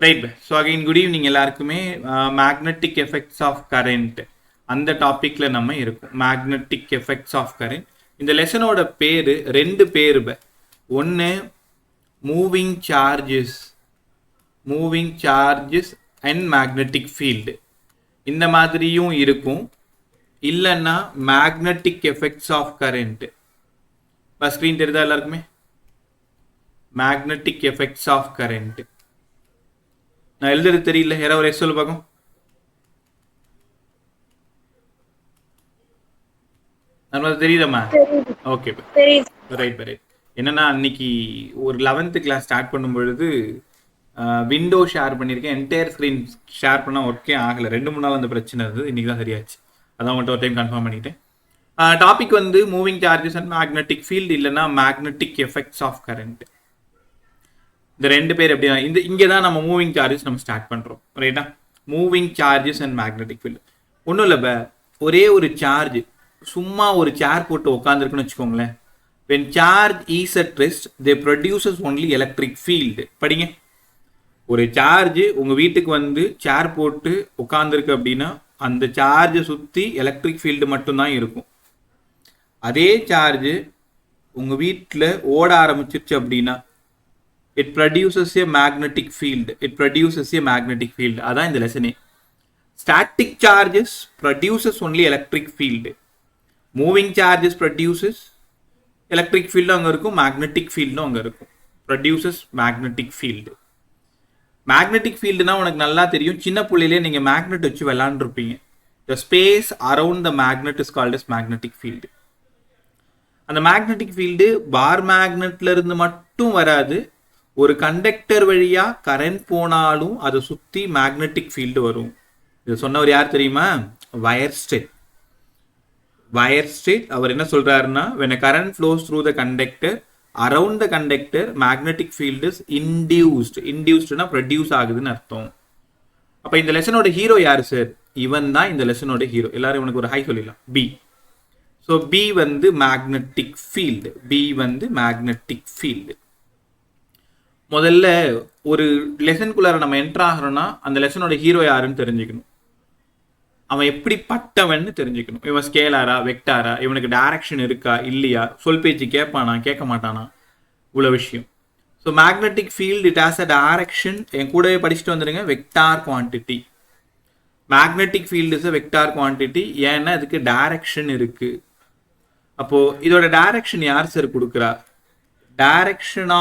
Right. So again good evening எல்லாருக்குமே. Magnetic effects of current அந்த டாப்பிக்கில் நம்ம இருக்கும். Magnetic effects of current. இந்த லெசனோட பேர் ரெண்டு பேர். ஒன்று moving charges and magnetic field இந்த மாதிரியும் இருக்கும். இல்லைன்னா magnetic effects of current. Screen தெரியுதா எல்லாருக்குமே? மேக்னெட்டிக் எஃபெக்ட்ஸ் ஆஃப் கரண்ட் நான் எழுதுறது தெரியல. யாராவது ஒரு சொல்லு பார்க்கும். நம்ம தெரியுதம்மா? Okay right right. என்னன்னா அன்னைக்கு ஒரு 11th கிளாஸ் ஸ்டார்ட் பண்ணும் பொழுது விண்டோ ஷேர் பண்ணியிருக்கேன். என்டையர் ஸ்க்ரீன் ஷேர் பண்ணால் ஒர்க்கே ஆகலை. 2-3 நாள் அந்த பிரச்சனை இருந்தது. இன்றைக்கி தான் சரியாச்சு. அதான் மட்டும் ஒரு டைம் கன்ஃபார்ம் பண்ணிட்டேன். டாபிக் வந்து moving charges and magnetic field இல்லைன்னா மேக்னெட்டிக் எஃபெக்ட்ஸ் ஆஃப் கரண்ட். இந்த ரெண்டு பேர் எப்படின்னா இங்கே தான் நம்ம மூவிங் சார்ஜஸ் நம்ம ஸ்டார்ட் பண்ணுறோம். ரைட்டா? Moving charges and magnetic field ஒன்றும் இல்லை. ஒரே ஒரு சார்ஜ் சும்மா ஒரு சேர் போட்டு உட்காந்துருக்குன்னு வச்சுக்கோங்களேன். when charge is at rest they produces only electric field. படிங்க. ஒரு சார்ஜ் உங்கள் வீட்டுக்கு வந்து சேர் போட்டு உட்காந்துருக்கு அப்படின்னா அந்த சார்ஜை சுற்றி எலக்ட்ரிக் ஃபீல்டு மட்டும்தான் இருக்கும். அதே சார்ஜ் உங்கள் வீட்டில் ஓட ஆரம்பிச்சிருச்சு அப்படின்னா it produces a magnetic field. அதான் இந்த லெசனே. static charges produces only electric field. moving charges produces electric field அங்கே இருக்கும், magnetic field அங்கே இருக்கும். produces magnetic field. magnetic fieldனா உனக்கு நல்லா தெரியும். சின்ன புள்ளையிலே நீங்கள் மேக்னெட் வச்சு விளாண்டுருப்பீங்க. the space around the magnet is called as magnetic field. அந்த மேக்னெட்டிக் ஃபீல்டு பார் மேக்னெட்ல இருந்து மட்டும் வராது. ஒரு கண்டக்டர் வழியா கரண்ட் போனாலும் அதை சுற்றி மேக்னெட்டிக் ஃபீல்டு வரும். இது சொன்னவர் யார் தெரியுமா? வயர்ஸ்டெட். அவர் என்ன சொல்றாருன்னா when a current flows through the conductor around the conductor magnetic field is inducedனா ப்ரொடியூஸ் ஆகுதுன்னு அர்த்தம். அப்ப இந்த லெசனோட ஹீரோ யாரு சார்? இவன் தான் இந்த லெசனோட ஹீரோ. எல்லாரும் இவனுக்கு ஒரு ஹை சொல்லிடலாம். பி. ஸோ பி வந்து மேக்னெட்டிக் ஃபீல்டு. முதல்ல ஒரு லெசனுக்குள்ளார நம்ம என்டர் ஆகிறோம்னா அந்த லெசனோட ஹீரோ யாருன்னு தெரிஞ்சுக்கணும். அவன் எப்படி பட்டவன்னு தெரிஞ்சுக்கணும். இவன் ஸ்கேலாரா வெக்டாரா, இவனுக்கு டைரக்ஷன் இருக்கா இல்லையா, சொல் பேச்சு கேட்பானா கேட்க மாட்டானா, இவ்வளோ விஷயம். So magnetic field it has a direction. என் கூடவே படிச்சுட்டு வந்துடுங்க. Vector quantity. Magnetic field is a vector quantity. ஏன்னா இதுக்கு டைரக்ஷன் இருக்கு. அப்போ இதோட டைரக்ஷன் யார் சார் கொடுக்குறா? Direction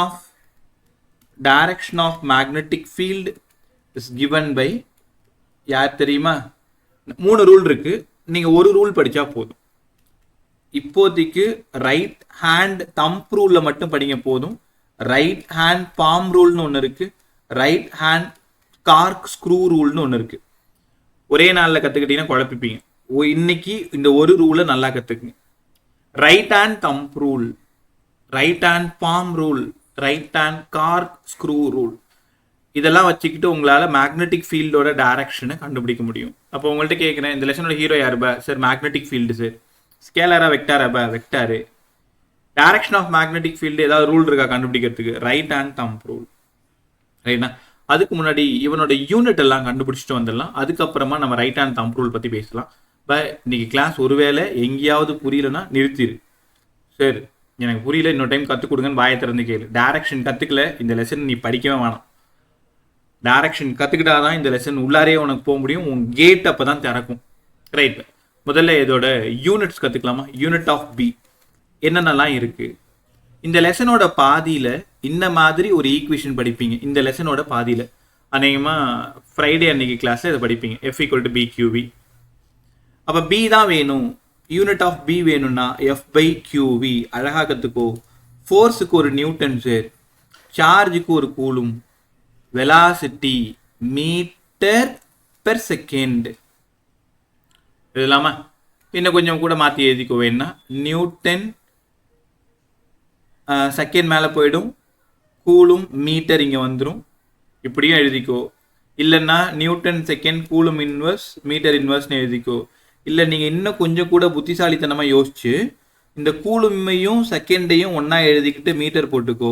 of magnetic field is given by யார் தெரியுமா? 3 ரூல் இருக்கு. நீங்க ஒரு ரூல் படிச்சா போதும். இப்போதைக்கு ரைட் ஹேண்ட் தம்ப் ரூல்ல மட்டும் படிங்க போதும். ரைட் ஹேண்ட் பாம் ரூல்னு ஒன்று இருக்கு. ரைட் ஹேண்ட் கார்க் ஸ்க்ரூ ரூல்னு ஒன்று இருக்கு. ஒரே நாளில் கற்றுக்கிட்டீங்கன்னா குழப்பிப்பீங்க. இன்னைக்கு இந்த ஒரு ரூலை நல்லா கற்றுக்குங்க. Right hand thumb rule, right hand palm rule, right hand corkscrew rule, இதெல்லாம் வச்சுக்கிட்டு உங்களால் மேக்னெட்டிக் ஃபீல்டோட டைரக்ஷனை கண்டுபிடிக்க முடியும். அப்போ உங்கள்கிட்ட கேட்குறேன், இந்த லெசனோட ஹீரோ யாருப்பா சார்? Magnetic field sir. ஸ்கேலரா வெக்டாராப்பா? Vector. Direction of magnetic field ஏதாவது ரூல் இருக்கா கண்டுபிடிக்கிறதுக்கு? Right hand thumb rule. ரைட்னா? அதுக்கு முன்னாடி இவனோட யூனிட் எல்லாம் கண்டுபிடிச்சிட்டு வந்துடலாம். அதுக்கப்புறமா நம்ம ரைட் ஹேண்ட் தம்ப் ரூல் பற்றி பேசலாம். இன்னைக்கு கிளாஸ் ஒருவேளை எங்கேயாவது புரியலன்னா நிறுத்திடு. சரி எனக்கு புரியல, இன்னொரு டைம் கற்றுக் கொடுங்கன்னு வாயை திறந்து கேளு. டைரக்ஷன் கற்றுக்கல இந்த லெசன் நீ படிக்கவே வேணாம். டைரக்ஷன் கற்றுக்கிட்டாதான் இந்த லெசன் உள்ளாரே உனக்கு போக முடியும். உன் கேட் அப்போ தான் திறக்கும். ரைட். முதல்ல இதோட யூனிட்ஸ் கற்றுக்கலாமா? யூனிட் ஆஃப் பி என்னென்னலாம் இருக்குது? இந்த லெசனோட பாதியில் இந்த மாதிரி ஒரு ஈக்குவேஷன் படிப்பீங்க. இந்த லெசனோட பாதியில் அநேகமாக ஃப்ரைடே அன்னைக்கு கிளாஸில் இதை படிப்பீங்க. F = BQV. அப்போ பி தான் வேணும். யூனிட் ஆஃப் பி வேணும்னா F/QV. அழகாக கற்றுக்கோ. ஃபோர்ஸுக்கு ஒரு நியூட்டன் சார், சார்ஜுக்கு ஒரு coulomb, velocity metre per second. இது இல்லாமல் இன்னும் கொஞ்சம் கூட மாற்றி எழுதிக்கோ. வேணும்னா நியூட்டன் செகண்ட் மேலே போயிடும், கூலும் மீட்டர் இங்கே வந்துடும். இப்படியும் எழுதிக்கோ. இல்லைன்னா newton second coulomb inverse metre இன்வர்ஸ்னு எழுதிக்கோ. இல்லை நீங்கள் இன்னும் கொஞ்சம் கூட புத்திசாலித்தனமாக யோசிச்சு இந்த கூலுமையும் செகண்டையும் ஒன்றா எழுதிக்கிட்டு மீட்டர் போட்டுக்கோ.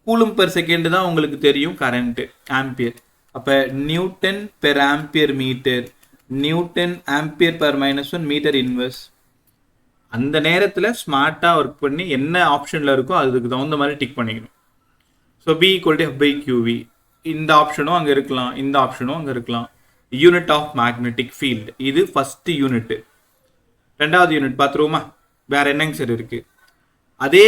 கூலும் பெர் செகண்ட் தான் உங்களுக்கு தெரியும் கரண்ட்டு, ஆம்பியர். அப்போ newton per ampere metre, newton ampere per -1 metre inverse. அந்த நேரத்தில் ஸ்மார்ட்டாக ஒர்க் பண்ணி என்ன ஆப்ஷனில் இருக்கோ அதுக்கு தகுந்த மாதிரி டிக் பண்ணிக்கணும். So B equal to F/QV. இந்த ஆப்ஷனும் அங்கே இருக்கலாம், இந்த ஆப்ஷனும் அங்கே இருக்கலாம். யூனிட் ஆஃப் மேக்னெட்டிக் ஃபீல்டு, இது ஃபஸ்ட்டு யூனிட்டு. ரெண்டாவது யூனிட் பார்த்துருவோமா? வேற என்னங்க சார் இருக்கு? அதே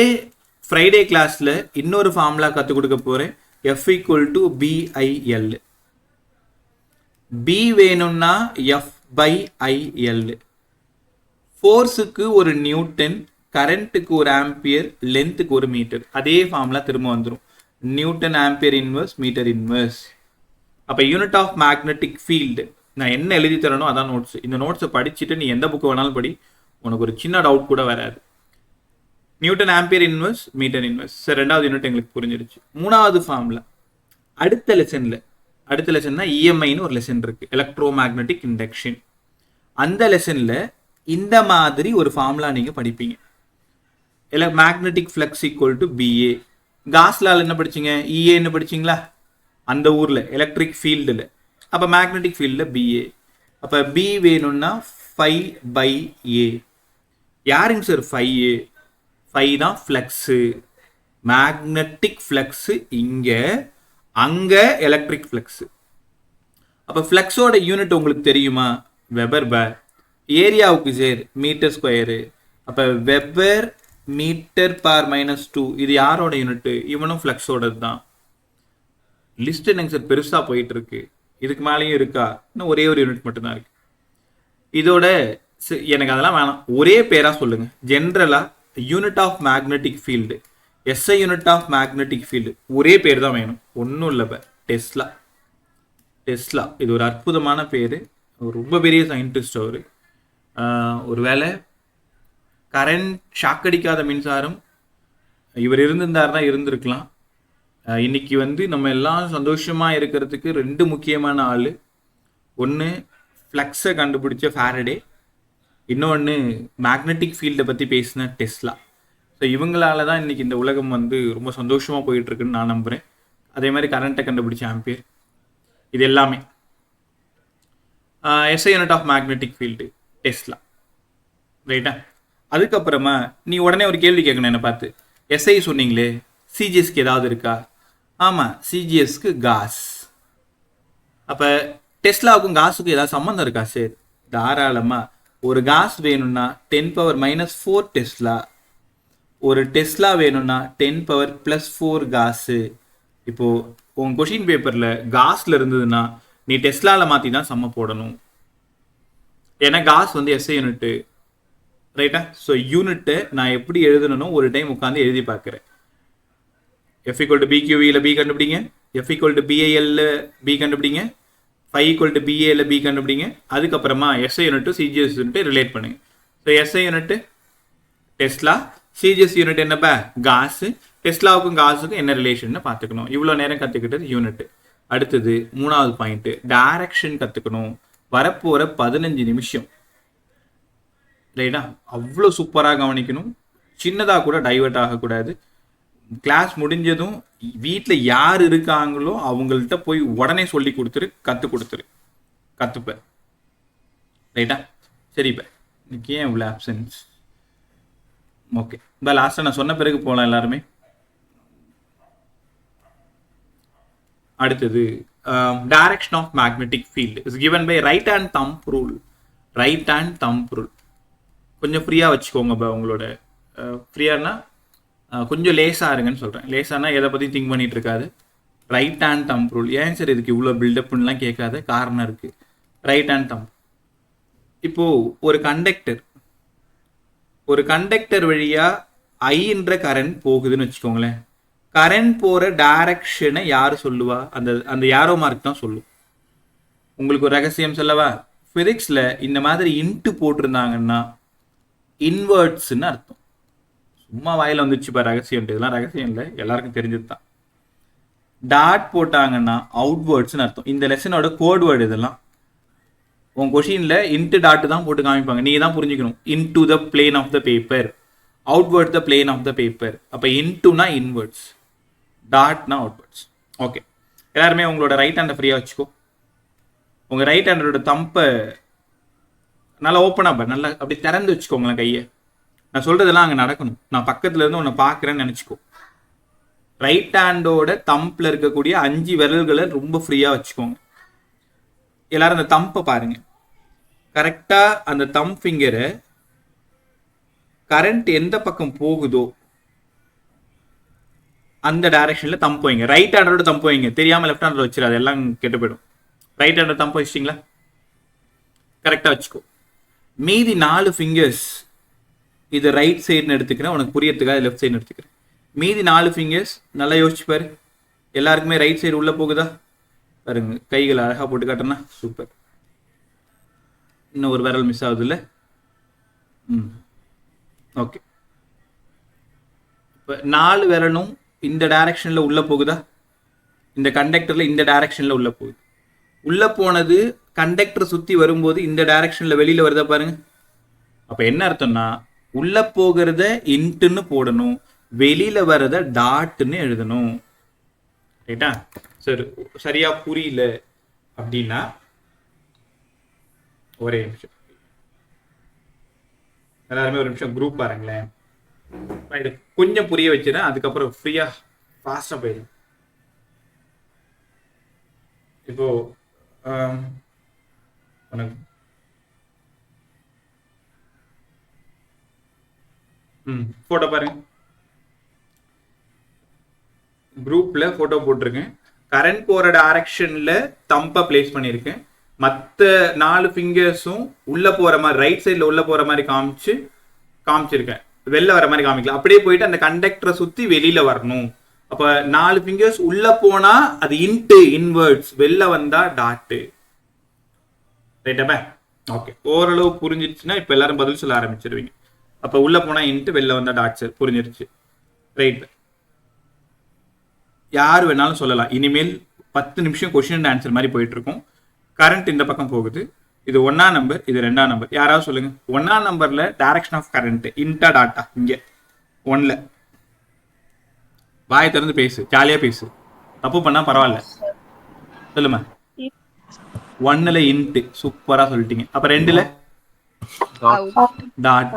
ஃப்ரைடே கிளாஸில் இன்னொரு ஃபார்முலா கற்றுக் கொடுக்க போகிறேன். F = BIL. B வேணும்னா F/IL. ஃபோர்ஸுக்கு ஒரு நியூட்டன், கரண்ட்டுக்கு ஒரு ஆம்பியர், லென்த்துக்கு ஒரு மீட்டர். அதே ஃபார்முலா திரும்ப வந்துடும். Newton ampere inverse metre inverse. அப்போ யூனிட் ஆஃப் மேக்னெட்டிக் ஃபீல்டு நான் என்ன எழுதி தரணும் அதான் நோட்ஸ். இந்த நோட்ஸை படிச்சுட்டு நீ எந்த புக்கு வேணாலும் படி, உனக்கு ஒரு சின்ன டவுட் கூட வராது. Newton ampere inverse metre inverse. Sir ரெண்டாவது யூனிட் எங்களுக்கு புரிஞ்சிருச்சு. மூணாவது ஃபார்முலா அடுத்த லெசன்னா இஎம்ஐன்னு ஒரு லெசன் இருக்கு, எலக்ட்ரோ மேக்னெட்டிக் இண்டக்ஷன். அந்த லெசனில் இந்த மாதிரி ஒரு ஃபார்முலா நீங்கள் படிப்பீங்க. Magnetic flux equal to BA. காஸ்லால் என்ன படிச்சிங்க? EAன்னு படிச்சிங்களா? அந்த ஊரில் எலக்ட்ரிக் ஃபீல்டில். அப்போ மேக்னெட்டிக் ஃபீல்டில் BA. அப்போ B வேணும்னா Φ/A. யாருங்க சார் ΦA? Φ தான் ஃப்ளக்ஸு. மேக்னெட்டிக் ஃப்ளக்ஸு இங்கே, அங்கே எலக்ட்ரிக் ஃப்ளக்ஸு. அப்போ ஃப்ளக்ஸோட யூனிட் உங்களுக்கு தெரியுமா? வெபர் பேர். ஏரியாவுக்கு சார் மீட்டர் ஸ்கொயரு. அப்போ வெபர் மீட்டர் பார் -2. இது யாரோட யூனிட்டு? இவனும் ஃப்ளக்ஸோடது தான். லிஸ்ட் என்னங்க சார் பெருசாக போயிட்டு இருக்கு, இதுக்கு மேலேயும் இருக்கா? இன்னும் ஒரே ஒரு யூனிட் மட்டும்தான் இருக்கு. இதோட எனக்கு அதெல்லாம் வேணாம், ஒரே பேராக சொல்லுங்க. ஜென்ரலாக unit of magnetic field, SI unit of magnetic field, ஒரே பேர் தான் வேணும். ஒன்றும் இல்லை, டெஸ்லா. இது ஒரு அற்புதமான பேர், ரொம்ப பெரிய சயின்டிஸ்ட் அவர். ஒரு வேளை கரண்ட் ஷாக் அடிக்காத மின்சாரம் இவர் இருந்திருந்தாருன்னா இருந்திருக்கலாம். இன்னைக்கு நம்ம எல்லாம் சந்தோஷமாக இருக்கிறதுக்கு ரெண்டு முக்கியமான ஆள். ஒன்று ஃப்ளக்ஸை கண்டுபிடிச்ச ஃபாரடே, இன்னொன்று மேக்னெட்டிக் ஃபீல்டை பற்றி பேசின டெஸ்லா. ஸோ இவங்களால தான் இன்றைக்கி இந்த உலகம் ரொம்ப சந்தோஷமாக போயிட்டுருக்குன்னு நான் நம்புகிறேன். அதே மாதிரி கரண்ட்டை கண்டுபிடிச்ச ஆம்பியர். இது எல்லாமே SI unit of magnetic field tesla, ரைட்டா? அதுக்கப்புறமா நீ உடனே ஒரு கேள்வி கேட்கணும் என்னை பார்த்து. SI சொன்னீங்களே, CGSக்கு ஏதாவது இருக்கா? ஆமாம், CGSக்கு காஸ். அப்போ டெஸ்லாவுக்கும் காஸுக்கும் ஏதாவது சம்மந்தம் இருக்கா? சரி, தாராளமாக. ஒரு காஸ் வேணும்னா 10⁻⁻4 டெஸ்லா, ஒரு டெஸ்லா வேணும்னா 10⁻+4 காசு. இப்போது உங்கள் கொஷின் பேப்பரில் காஸில் இருந்ததுன்னா நீ டெஸ்லாவில் மாற்றி தான் சம்ம போடணும். ஏன்னா காஸ் SI யூனிட்டு, ரைட்டா? ஸோ யூனிட்டை நான் எப்படி எழுதணும்னு ஒரு டைம் உட்காந்து எழுதி பார்க்குறேன். F = BQV B கண்டுபிடிங்க, F = BIL B கண்டுபிடிங்க, Φ = BA B கண்டுபிடிங்க. அதுக்கப்புறமா SI unit CGS unit relate பண்ணுங்க. So SI unit tesla, CGS unit என்னப்பா? காசு. டெஸ்லாவுக்கும் காசுக்கும் என்ன ரிலேஷன் பார்த்துக்கணும். இவ்வளோ நேரம் கற்றுக்கிட்டது யூனிட்டு. அடுத்தது மூணாவது பாயிண்ட்டு, டைரக்ஷன் கற்றுக்கணும். வரப்போகிற 15 நிமிஷம், ரைட்டா? அவ்வளோ சூப்பராக கவனிக்கணும். சின்னதாக கூட டைவெர்ட் ஆகக்கூடாது. கிளாஸ் முடிஞ்சதும் வீட்டில் யார் இருக்காங்களோ அவங்கள்ட்ட போய் உடனே சொல்லி கொடுத்துரு, கற்றுப்ப, ரைட்டா? சரிப்பா, இன்னைக்கு ஏன் இவ்வளோ ஆப்சன்ஸ்? ஓகே, இப்போ லாஸ்ட்டாக நான் சொன்ன பிறகு போகலாம் எல்லாருமே. அடுத்தது direction of magnetic field is given by right hand thumb rule. கொஞ்சம் ஃப்ரீயாக வச்சுக்கோங்க. இப்போ உங்களோட ஃப்ரீயானா கொஞ்சம் லேசாக இருங்கன்னு சொல்கிறேன். லேசானா எதை பற்றி திங்க் பண்ணிட்டு இருக்காது. Right hand thumb rule. ஏன் சார் இதுக்கு இவ்வளோ பில்டப்லாம் கேட்காத, காரணம் இருக்குது. Right hand thumb. இப்போது ஒரு கண்டக்டர் வழியாக ஐன்ற கரண்ட் போகுதுன்னு வச்சுக்கோங்களேன். கரண்ட் போகிற டைரக்ஷனை யார் சொல்லுவா? அந்த யாரோ மார்க் தான் சொல்லும். உங்களுக்கு ஒரு ரகசியம் சொல்லவா? ஃபிசிக்ஸில் இந்த மாதிரி இன்ட்டு போட்டிருந்தாங்கன்னா இன்வெர்ட்ஸ்ன்னு அர்த்தம். சும்மா வாயில் வந்துச்சுப்பா ரகசியம், இதெல்லாம் ரகசியம் இல்லை, எல்லாருக்கும் தெரிஞ்சது தான். டாட் போட்டாங்கன்னா அவுட்வேர்ட்ஸ்ன்னு அர்த்தம். இந்த லெசனோட கோட் வேர்டு இதெல்லாம். உன் கொஷினில் இன்ட்டு டாட்டு தான் போட்டு காமிப்பாங்க, நீ தான் புரிஞ்சுக்கணும். Into the plane of the paper, outward the plane of the paper. அப்போ இன்டுனா இன்வெர்ட்ஸ், டாட்னா அவுட்வேர்ட்ஸ். ஓகே, எல்லாருமே உங்களோட ரைட் ஹேண்டை ஃப்ரீயாக வச்சுக்கோ. உங்கள் ரைட் ஹேண்டோட தம்பை நல்லா ஓப்பனாக பாரு, நல்லா அப்படி திறந்து வச்சுக்கோங்களேன் கையை. நான் சொல்கிறதெல்லாம் அங்கே நடக்கணும். நான் பக்கத்துல இருந்து உன்னை பார்க்குறேன்னு நினச்சிக்கோ. ரைட் ஹேண்டோட தம்பில் இருக்கக்கூடிய 5 விரல்களை ரொம்ப ஃப்ரீயாக வச்சுக்கோங்க. எல்லாரும் அந்த தம்பை பாருங்க. கரெக்டாக அந்த தம் ஃபிங்கரை கரண்ட் எந்த பக்கம் போகுதோ அந்த டைரக்ஷனில் தம்பு வைங்க. ரைட் ஹேண்டோட தம்பு வைங்க, தெரியாமல் லெஃப்ட் ஹேண்டில் வச்சிடாது, எல்லாம் கெட்டு போயிடும். ரைட் ஹேண்டோட தம்பு வச்சிட்டிங்களா? கரெக்டாக வச்சுக்கோ. மீதி 4 ஃபிங்கர்ஸ், இது ரைட் சைடுன்னு எடுத்துக்கிறேன், உனக்கு புரியறதுக்காக லெஃப்ட் சைடுன்னு எடுத்துக்கிறேன். மீதி 4 ஃபிங்கர்ஸ் நல்லா யோசிச்சு பாரு. எல்லாருக்குமே ரைட் சைடு உள்ளே போகுதா பாருங்க. கைகள் அழகாக போட்டு காட்டுறேன்னா சூப்பர். இன்னும் ஒரு விரல் மிஸ் ஆகுது இல்லை? ஓகே. இப்போ 4 விரலும் இந்த டைரக்ஷனில் உள்ளே போகுதா? இந்த கண்டக்டரில் இந்த டைரக்ஷனில் உள்ளே போகுது. உள்ளே போனது கண்டக்டர் சுற்றி வரும்போது இந்த டைரக்ஷனில் வெளியில் வருதா பாருங்க. அப்போ என்ன அர்த்தம்னா, உள்ளே போகிறத இன்ட்டுன்னு போடணும், வெளியில் வர்றத டாட்டுன்னு எழுதணும். ரைட்டா? சரி, சரியாக புரியல அப்படின்னா ஒரே நிமிஷம், எல்லாருமே ஒரு நிமிஷம் குரூப் பாருங்களேன். இது கொஞ்சம் புரிய வச்சுன்னா அதுக்கப்புறம் ஃப்ரீயா ஃபாஸ்டா போயிடும். இப்போ போட்டோ பாருங்க. குரூப்ல போட்டோ போட்டிருக்கேன். கரண்ட் போற டைரக்ஷன்ல தம்பை பிளேஸ் பண்ணியிருக்கேன். மற்ற 4 ஃபிங்கர்ஸும் உள்ள போற மாதிரி, ரைட் சைட்ல உள்ள போற மாதிரி காமிச்சிருக்கேன். வெளில வர மாதிரி காமிக்கல. அப்படியே போயிட்டு அந்த கண்டக்டரை சுத்தி வெளியில வரணும். அப்ப 4 ஃபிங்கர்ஸ் உள்ள போனா அது இன்ட்டு, இன்வெர்ட்ஸ், வெளில வந்தா டாட்டு. ரைட்டாப்பா? ஓகே, ஓரளவு புரிஞ்சிருச்சுன்னா இப்ப எல்லாரும் பதில் சொல்ல ஆரம்பிச்சிருவீங்க. அப்ப உள்ள போனா இன்ட்டு, வெளில வந்தா டாட்ஸ். புரிஞ்சிருச்சு? ரைட். யார் வேணாலும் சொல்லலாம். இனிமேல் 10 நிமிஷம் கொஸ்டின் அண்ட் ஆன்சர் மாதிரி போயிட்டு இருக்கும். கரண்ட் இந்த பக்கம் போகுது. இது 1ஆம் நம்பர், இது 2ஆம் நம்பர். யாராவது சொல்லுங்க. 1ஆம் நம்பர்ல direction of current int a tata? இங்க 1ல வாயை திறந்து பேசு, ஜாலியா பேசு, தப்பு பண்ணா பரவாயில்ல. சொல்லுமா. 1ல இன்ட்டு, சூப்பரா சொல்லிட்டீங்க. அப்ப 2ல டாட்.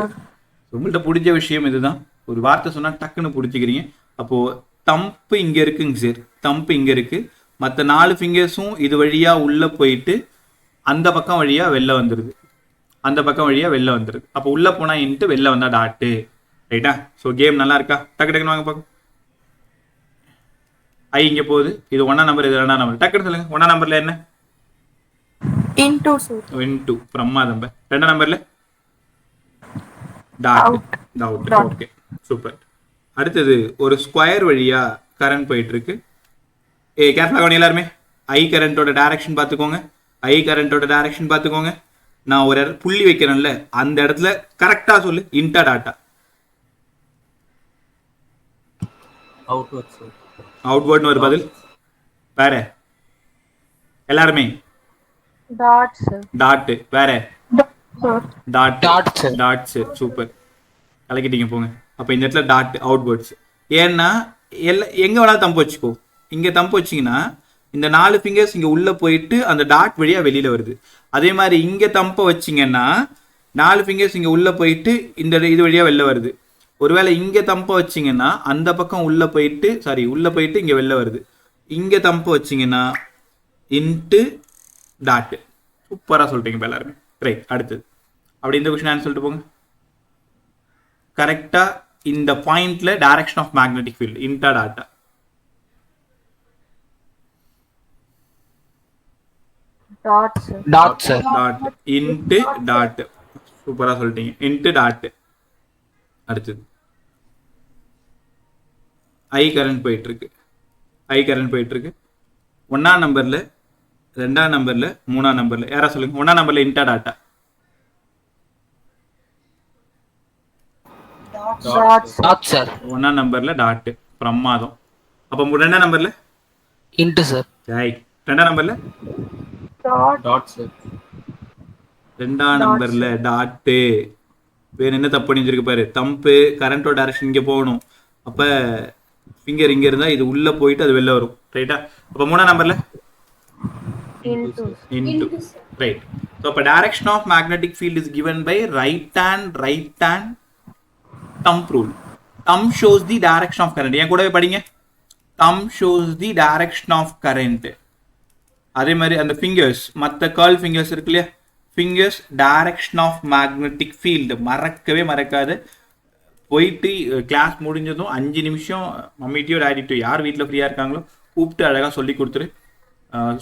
உங்கள்கிட்ட பிடிச்ச விஷயம் இதுதான். ஒரு வார்த்தை சொன்னா டக்குன்னு பிடிச்சிக்கிறீங்க. அப்போ தம்பு இங்க இருக்குங்க சார், தம்பு இங்க இருக்கு. மற்ற 4 ஃபிங்கர்ஸும் இது வழியா உள்ள போயிட்டு அந்த பக்கம் வழியா வெளில வந்துடுது, அந்த பக்கம் வழியா வெளில வந்துடுது. அப்போ உள்ள போனா இன்ட்டு, வெளில வந்தா டாட்டு. ரைட்டா? ஸோ கேம் நல்லா இருக்கா? டக்கு டக்குன்னு வாங்க பார்க்கும். ஐ இங்க போகுது. இது 1ஆம் நம்பர், இது 2ஆம் நம்பர். டக்குன்னு சொல்லுங்க. 1ஆம் நம்பர்ல என்ன? இன்ட்டு. பிரமாதம். 2ஆம் நம்பர்ல டாட். டவுட். Okay, super. அடுத்தது ஒரு ஸ்கொயர் வழியா கரண்ட் போயிட்டு இருக்கு. கேர்ஃபுல்லா கவனி எல்லாருமே. ஐ கரண்டோட டைரக்ஷன் பார்த்துக்கோங்க. ஐ கரண்டோட டைரக்ஷன் பார்த்துக்கோங்க. நான் ஒரு புள்ளி வைக்கிறேன்ல, அந்த இடத்துல கரெக்டா சொல்லு. Int a tata? அவுட்வர்ட்னு ஒரு பதில். வேற எல்லாருமே டாட். வேற டாட்ஸ். சூப்பர், கலக்கிட்டீங்க போங்க. அப்ப இந்த இடத்துல டாட், அவுட்வர்ட்ஸ். ஏன்னா எங்க வேணாலும் தம்பு வச்சுக்கோ. இங்க தம்பு வச்சிங்கன்னா இந்த 4 ஃபிங்கர்ஸ் இங்க உள்ள போயிட்டு அந்த டாட் வழியா வெளியில வருது. அதே மாதிரி இங்க தம்பை வச்சிங்கன்னா 4 ஃபிங்கர்ஸ் இங்க உள்ள போயிட்டு இந்த இது வழியா வெளில வருது. ஒருவேளை இங்க தம்பை வச்சிங்கன்னா அந்த பக்கம் உள்ள போயிட்டு இங்க வெளில வருது. இங்க தம்பை வச்சிங்கன்னா இன்ட்டு டாட். சூப்பரா சொல்லிட்டீங்க எல்லாருமே. ரைட். அடுத்தது அப்படி இந்த கொஸ்டின் ஆன்சர் சொல்லிட்டு போங்க. கரெக்டா இந்த பாயிண்ட்ல டைரக்ஷன் ஆஃப் மேக்னெட்டிக் ஃபீல்ட் இன்டா டாட்டா? டாட். Into dot. சூப்பரா சொல்லிட்டீங்க. Into dot. அடுத்தது ஐ கரண்ட் போயிட்டு இருக்கு. 1ஆம் நம்பர்ல, 2ஆம் நம்பர்ல, 3ஆம் நம்பர்ல. யாரா சொல்லுங்க. 1ஆம் நம்பர்ல இன்டா டாட்டா? சார். 1ஆம் நம்பர்ல டாட். பிரமாதம். அப்ப 2ஆம் நம்பர்ல இன்ட் சார். ரைட். 2ஆம் நம்பர்ல டாட் சார். 2ஆம் நம்பர்ல டாட். வேற என்ன தப்பு பண்ணிருக்கு பாரு. தம்பு கரண்டோட டைரக்ஷன் இங்க போகணும். அப்ப ஃபிங்கர் இங்கே இருந்தால் இது உள்ளே போயிட்டு அது வெளில வரும். ரைட்டா? அப்போ 3ஆம் நம்பரில் into. Right. So, அப்போ direction of magnetic field is given by right hand thumb rule. Thumb shows the direction of current. ஏன் கூடவே படிங்க. Thumb shows the direction of current. அதே மாதிரி அந்த ஃபிங்கர்ஸ், மற்ற கர்ல் ஃபிங்கர்ஸ் இருக்கு இல்லையா, fingers direction of magnetic field மறக்கவே மறக்காது. போயிட்டு கிளாஸ் முடிஞ்சதும் 5 நிமிஷம் மம்மிட்டியோ டேடிட்டியோ யார் வீட்டில் ஃப்ரீயாக இருக்காங்களோ கூப்பிட்டு அழகாக சொல்லி கொடுத்துரு,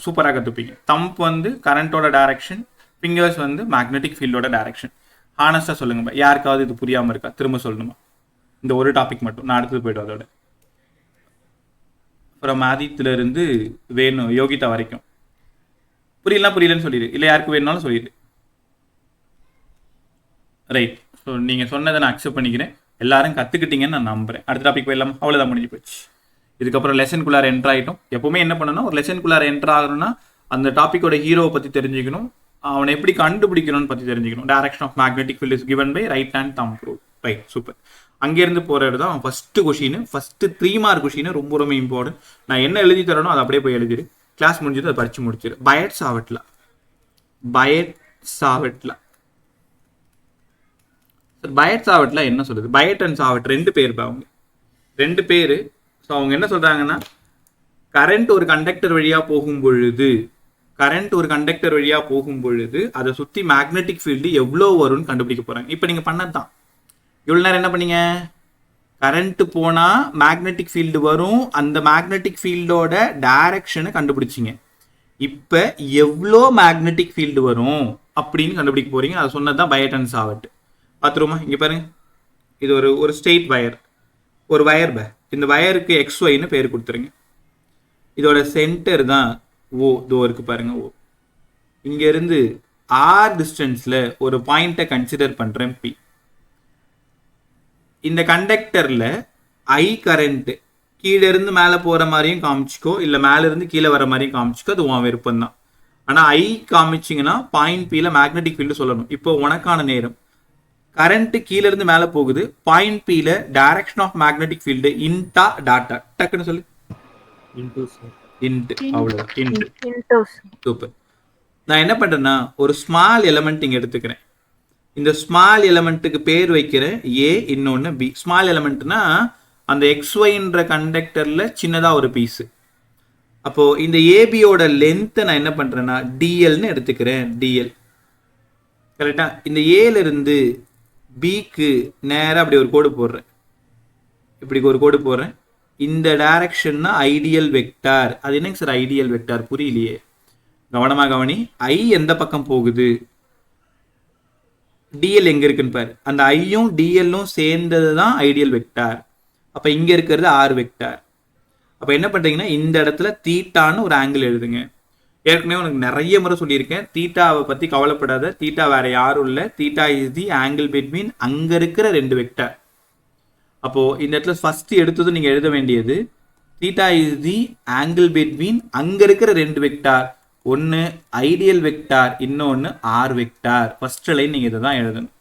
சூப்பராக கற்றுப்பீங்க. தம்ப் வந்து கரண்ட்டோட டைரக்ஷன், ஃபிங்கர்ஸ் வந்து மேக்னெட்டிக் ஃபீல்டோட டைரக்ஷன். ஹானஸ்டாக சொல்லுங்கப்பா, யாருக்காவது இது புரியாமல் இருக்கா? திரும்ப சொல்லணுமா? இந்த ஒரு டாபிக் மட்டும், நான் அடுத்தது போய்ட்டு அதோட அப்புறம் ஆதித்திலிருந்து வேணும் யோகிதா வரைக்கும். புரியலன்னு சொல்லிடு, இல்லை யாருக்கு வேணும்னாலும் சொல்லிடு. ரைட். ஸோ நீங்கள் சொன்னதை நான் அக்செப்ட் பண்ணிக்கிறேன். எல்லாரும் கற்றுக்கிட்டீங்கன்னு நான் நம்புகிறேன். அடுத்த டாபிக் போயிடலாம். அவ்வளோதான், முடிஞ்சு போச்சு. இதுக்கப்புறம் லெசனுக்குள்ளார என்ட்ரு ஆகிட்டோம். எப்போவுமே என்ன பண்ணணும், ஒரு லெசனுக்குள்ளார என்ட்ரு ஆகணும்னா அந்த டாப்பிக்கோட ஹீரோவை பற்றி தெரிஞ்சுக்கணும், அவனை எப்படி கண்டுபிடிக்கணும்னு பற்றி தெரிஞ்சுக்கணும். Direction of magnetic field is given by right hand thumb rule. Right, super. அங்கேருந்து போகிறது தான் first question. First 3 mark question ரொம்ப ரொம்ப இம்பார்ட்டன்ட். நான் என்ன எழுதி தரணும் அதை அப்படியே போய் எழுதிடு. கிளாஸ் முடிஞ்சது அதை படித்து முடிச்சிடு. பயட் சாவட்ல என்ன சொல்லுது? பயட் அண்ட் சாவட் 2 பேர், அவங்க 2 பேர். ஸோ அவங்க என்ன சொல்கிறாங்கன்னா, கரண்ட் ஒரு கண்டக்டர் வழியாக போகும் பொழுது அதை சுற்றி மேக்னெட்டிக் ஃபீல்டு எவ்வளோ வரும்னு கண்டுபிடிக்க போகிறாங்க. இப்போ நீங்கள் பண்ணது தான். இவ்வளோ நேரம் என்ன பண்ணீங்க? கரண்ட் போனால் மேக்னெட்டிக் ஃபீல்டு வரும், அந்த மேக்னெட்டிக் ஃபீல்டோட டைரக்ஷனை கண்டுபிடிச்சிங்க. இப்போ எவ்வளோ மேக்னெட்டிக் ஃபீல்டு வரும் அப்படின்னு கண்டுபிடிக்க போகிறீங்க. அதை சொன்னது தான் பயட் அண்ட் சாவட். பார்த்துருமா? இங்கே பாருங்க, இது ஒரு ஸ்ட்ரெயிட் வயர், ஒரு வயர் இந்த வயருக்கு XYன்னு பேர் கொடுத்துருங்க. இதோட சென்டர் தான் O. இதோ இருக்கு பாருங்க, O. இங்கேருந்து R டிஸ்டன்ஸில் ஒரு பாயிண்ட்டை கன்சிடர் பண்ணுறேன் P. இந்த கண்டக்டரில் I கரண்ட்டு கீழே இருந்து மேலே போகிற மாதிரியும் காமிச்சிக்கோ, இல்லை மேலேருந்து கீழே வர மாதிரியும் காமிச்சிக்கோ, அது உன் விருப்பம் தான். ஆனால் I காமிச்சிங்கன்னா பாயிண்ட் Pயில் மேக்னெட்டிக் ஃபீல்டு சொல்லணும். இப்போ உனக்கான நேரம். கரண்ட் கீழே இருந்து மேலே போகுது, பாயிண்ட் Pயில் டைரக்ஷன் ஆஃப் மேக்னெட்டிக் ஃபீல்டு இன்டா டாட்டா, டக்குன்னு சொல்லு. இன்ட்டு. அவ்வளோதான், இன்ட்டு. சூப்பர். நான் என்ன பண்ணுறேன்னா, ஒரு ஸ்மால் எலமெண்ட் இங்கே எடுத்துக்கிறேன். இந்த ஸ்மால் எலமெண்ட்டுக்கு பேர் வைக்கிறேன் A, இன்னொன்று B. ஸ்மால் எலமெண்ட்னா அந்த XYன்ற கண்டக்டரில் சின்னதாக ஒரு பீஸு. அப்போது இந்த ஏபியோட லென்த்தை நான் என்ன பண்ணுறேன்னா டிஎல்னு எடுத்துக்கிறேன். டிஎல் கரெக்டாக. இந்த ஏலேருந்து பிக்கு நேராக அப்படி ஒரு கோடு போடுறேன், இப்படி ஒரு கோடு போடுறேன். இந்த டைரக்ஷன்னா ஐடியல் வெக்டார். அது என்னங்க சார் ஐடியல் வெக்டார்? புரியலையே, கவனமாக கவனி. ஐ எந்த பக்கம் போகுது, டிஎல் எங்கே இருக்குன்னு பாரு. அந்த ஐயும் டிஎல்லும் சேர்ந்தது தான் ஐடியல் வெக்டார். அப்போ இங்கே இருக்கிறது ஆர் வெக்டார். அப்போ என்ன பண்ணுறீங்கன்னா, இந்த இடத்துல தீட்டான்னு ஒரு ஆங்கிள் எழுதுங்க. ஏற்கனவே உனக்கு நிறைய முறை சொல்லியிருக்கேன், தீட்டாவை பற்றி கவலைப்படாத. தீட்டா வேற யாரும் இல்லை, theta is the angle between அங்கே இருக்கிற 2 வெக்டார். அப்போது இந்த இடத்துல ஃபஸ்ட்டு எடுத்தது நீங்கள் எழுத வேண்டியது theta is the angle between அங்கே இருக்கிற 2 வெக்டார். ஒன்று ஐடியல் வெக்டார், இன்னொன்று ஆர் வெக்டார். ஃபர்ஸ்ட் லைன் நீங்கள் இதை தான் எழுதணும்.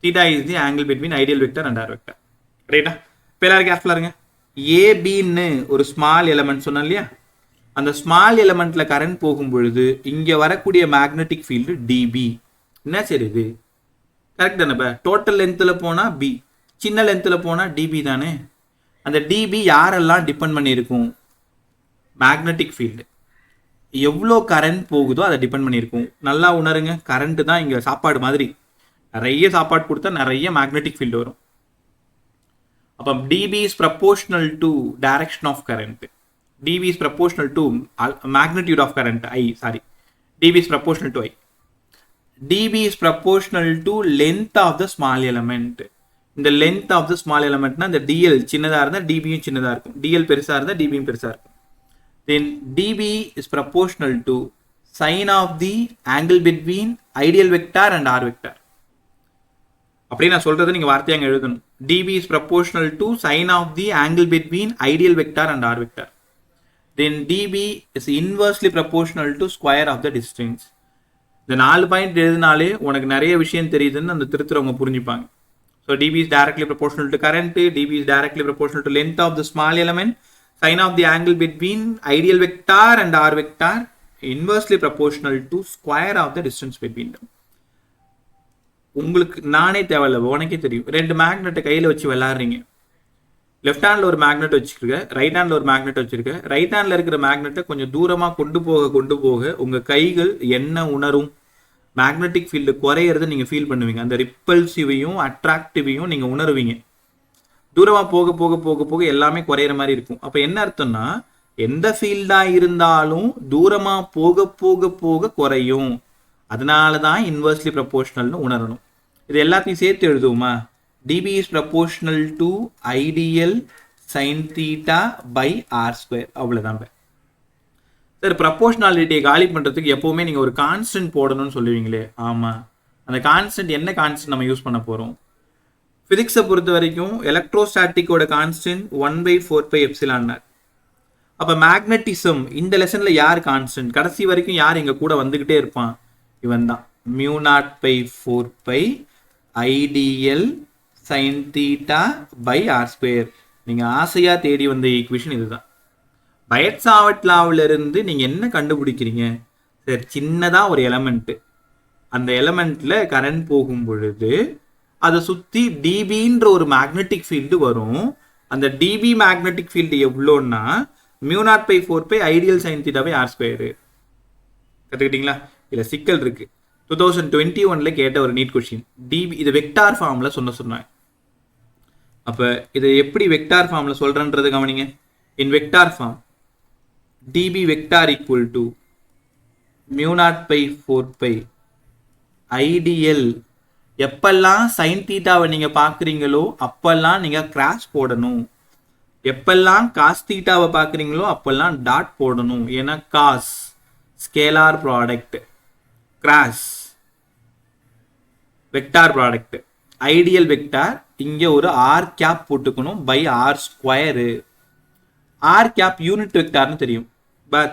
Theta is the angle between ideal vector and R vector. ரைட்டா? இப்போ எல்லாரும் கேர்ஃபுல்லாக இருங்க. ஏபின்னு ஒரு ஸ்மால் எலமெண்ட் சொன்னோம் இல்லையா, அந்த ஸ்மால் எலமெண்ட்ல கரண்ட் போகும் பொழுது இங்கே வரக்கூடிய மேக்னெட்டிக் ஃபீல்டு டிபி. என்ன சரி இது கரெக்ட் தானே? டோட்டல் லென்த்தில் போனால் பி, சின்ன லென்த்தில் போனால் டிபி தானே. அந்த டிபி யாரெல்லாம் டிபெண்ட் பண்ணியிருக்கும்? மேக்னெட்டிக் ஃபீல்டு எவ்வளோ கரண்ட் போகுதோ அதை டிபெண்ட் பண்ணியிருக்கும். நல்லா உணருங்க, கரண்ட்டு தான் இங்கே சாப்பாடு மாதிரி. நிறைய சாப்பாடு கொடுத்தா நிறைய மேக்னெட்டிக் ஃபீல்டு வரும். அப்போ DB is proportional to direction of current. dB is proportional to magnitude of current I. Sorry, dB is proportional to I. dB is proportional to length of the small element. இந்த length of the small elementனா இந்த dl சின்னதாக இருந்தால் dbயும் சின்னதாக இருக்கும், dl பெருசாக இருந்தால் dbயும் பெருசாக இருக்கும். Then dB is proportional to sin of the angle between ideal vector and r vector. அப்படி நான் சொல்றதை நீங்கள் வார்த்தையாக எழுதணும். dB is proportional to sin of the angle between ideal vector and r vector. Then dB is inversely proportional to square of the distance. இந்த 4 point எழுதினாலே உனக்கு நிறைய விஷயம் தெரியுதுன்னு அந்த திருத்துறவங்க புரிஞ்சுப்பாங்க. So dB is directly proportional to current, dB is directly proportional to length of the small element, sine of the angle between ideal vector and r vector inversely proportional to square of the distance between them. உங்களுக்கு நானே தேவையில்ல, உனக்கே தெரியும். ரெண்டு மேக்னெட்டை கையில் வச்சு விளாட்றீங்க. Left handle ஒரு magnet வச்சுருக்க, ரைட் ஹேண்டில் ஒரு மேக்னெட் வச்சுருக்க. ரைட் ஹேண்டில் இருக்கிற மேக்னெட்டை கொஞ்சம் தூரமாக கொண்டு போக உங்கள் கைகள் என்ன உணரும்? மேக்னெட்டிக் ஃபீல்டு குறையிறத நீங்கள் ஃபீல் பண்ணுவீங்க. அந்த ரிப்பல்சிவையும் அட்ராக்டிவையும் நீங்கள் உணருவீங்க. தூரமாக போக எல்லாமே குறையிற மாதிரி இருக்கும். அப்போ என்ன அர்த்தம்னா, எந்த ஃபீல்டாக இருந்தாலும் தூரமாக போக குறையும். அதனால தான் இன்வெர்ஸ்லி ப்ரப்போர்ஷனல்னு உணரணும். இது எல்லாத்தையும் சேர்த்து எழுதுவோமா? dB is proportional to ideal sin theta by r square. அவ்வளோதான். சார் ப்ரப்போர்ஷனாலிட்டியை காலி பண்ணுறதுக்கு எப்போவுமே நீங்கள் ஒரு கான்ஸ்டன்ட் போடணும்னு சொல்லுவீங்களே. ஆமாம், அந்த கான்ஸ்டன்ட் என்ன கான்ஸ்டன்ட் நம்ம யூஸ் பண்ண போகிறோம்? ஃபிசிக்ஸை பொறுத்த வரைக்கும் எலக்ட்ரோஸ்டாட்டிக்கோட கான்ஸ்டன்ட் 1/4πε. அப்போ மேக்னட்டிசம் இந்த லெசனில் யார் கான்ஸ்டன்ட்? கடைசி வரைக்கும் யார் எங்கள் கூட வந்துக்கிட்டே இருப்பான்? இவன் தான். μ0/4π I dl sine theta by r square. நீங்கள் ஆசையாக தேடி வந்த ஈக்குவேஷன் இதுதான். பயட்-சாவர்ட் லாவிலிருந்து நீங்கள் என்ன கண்டுபிடிக்கிறீங்க? சரி, சின்னதாக ஒரு எலமெண்ட்டு, அந்த எலமெண்ட்டில் கரண்ட் போகும் பொழுது அதை சுற்றி டிபின்ற ஒரு மேக்னெட்டிக் ஃபீல்டு வரும். அந்த டிபி மேக்னெட்டிக் ஃபீல்டு எவ்வளோன்னா μ0/4π I dl sine theta by r square. கற்றுக்கிட்டீங்களா? இல்லை, சிக்கல் இருக்குது. 2021 கேட்ட ஒரு நீட் கொஸ்டின். டிபி இது வெக்டார் ஃபார்மில் சொன்னாங்க. அப்போ இதை எப்படி வெக்டார் ஃபார்மில் சொல்கிறேன்றது கவனிங்க. In vector form dB vector equal to μ0/4π I dl. எப்பெல்லாம் சைன் தீட்டாவை நீங்கள் பார்க்குறீங்களோ அப்பெல்லாம் நீங்கள் கிராஸ் போடணும். எப்பெல்லாம் காஸ் தீட்டாவை பார்க்குறீங்களோ அப்பெல்லாம் டாட் போடணும். ஏன்னா cos scalar product, cross vector product. I dl vector இங்கே ஒரு ஆர் கேப் போட்டுக்கணும் by r square. R cap unit வெக்டார்னு தெரியும்.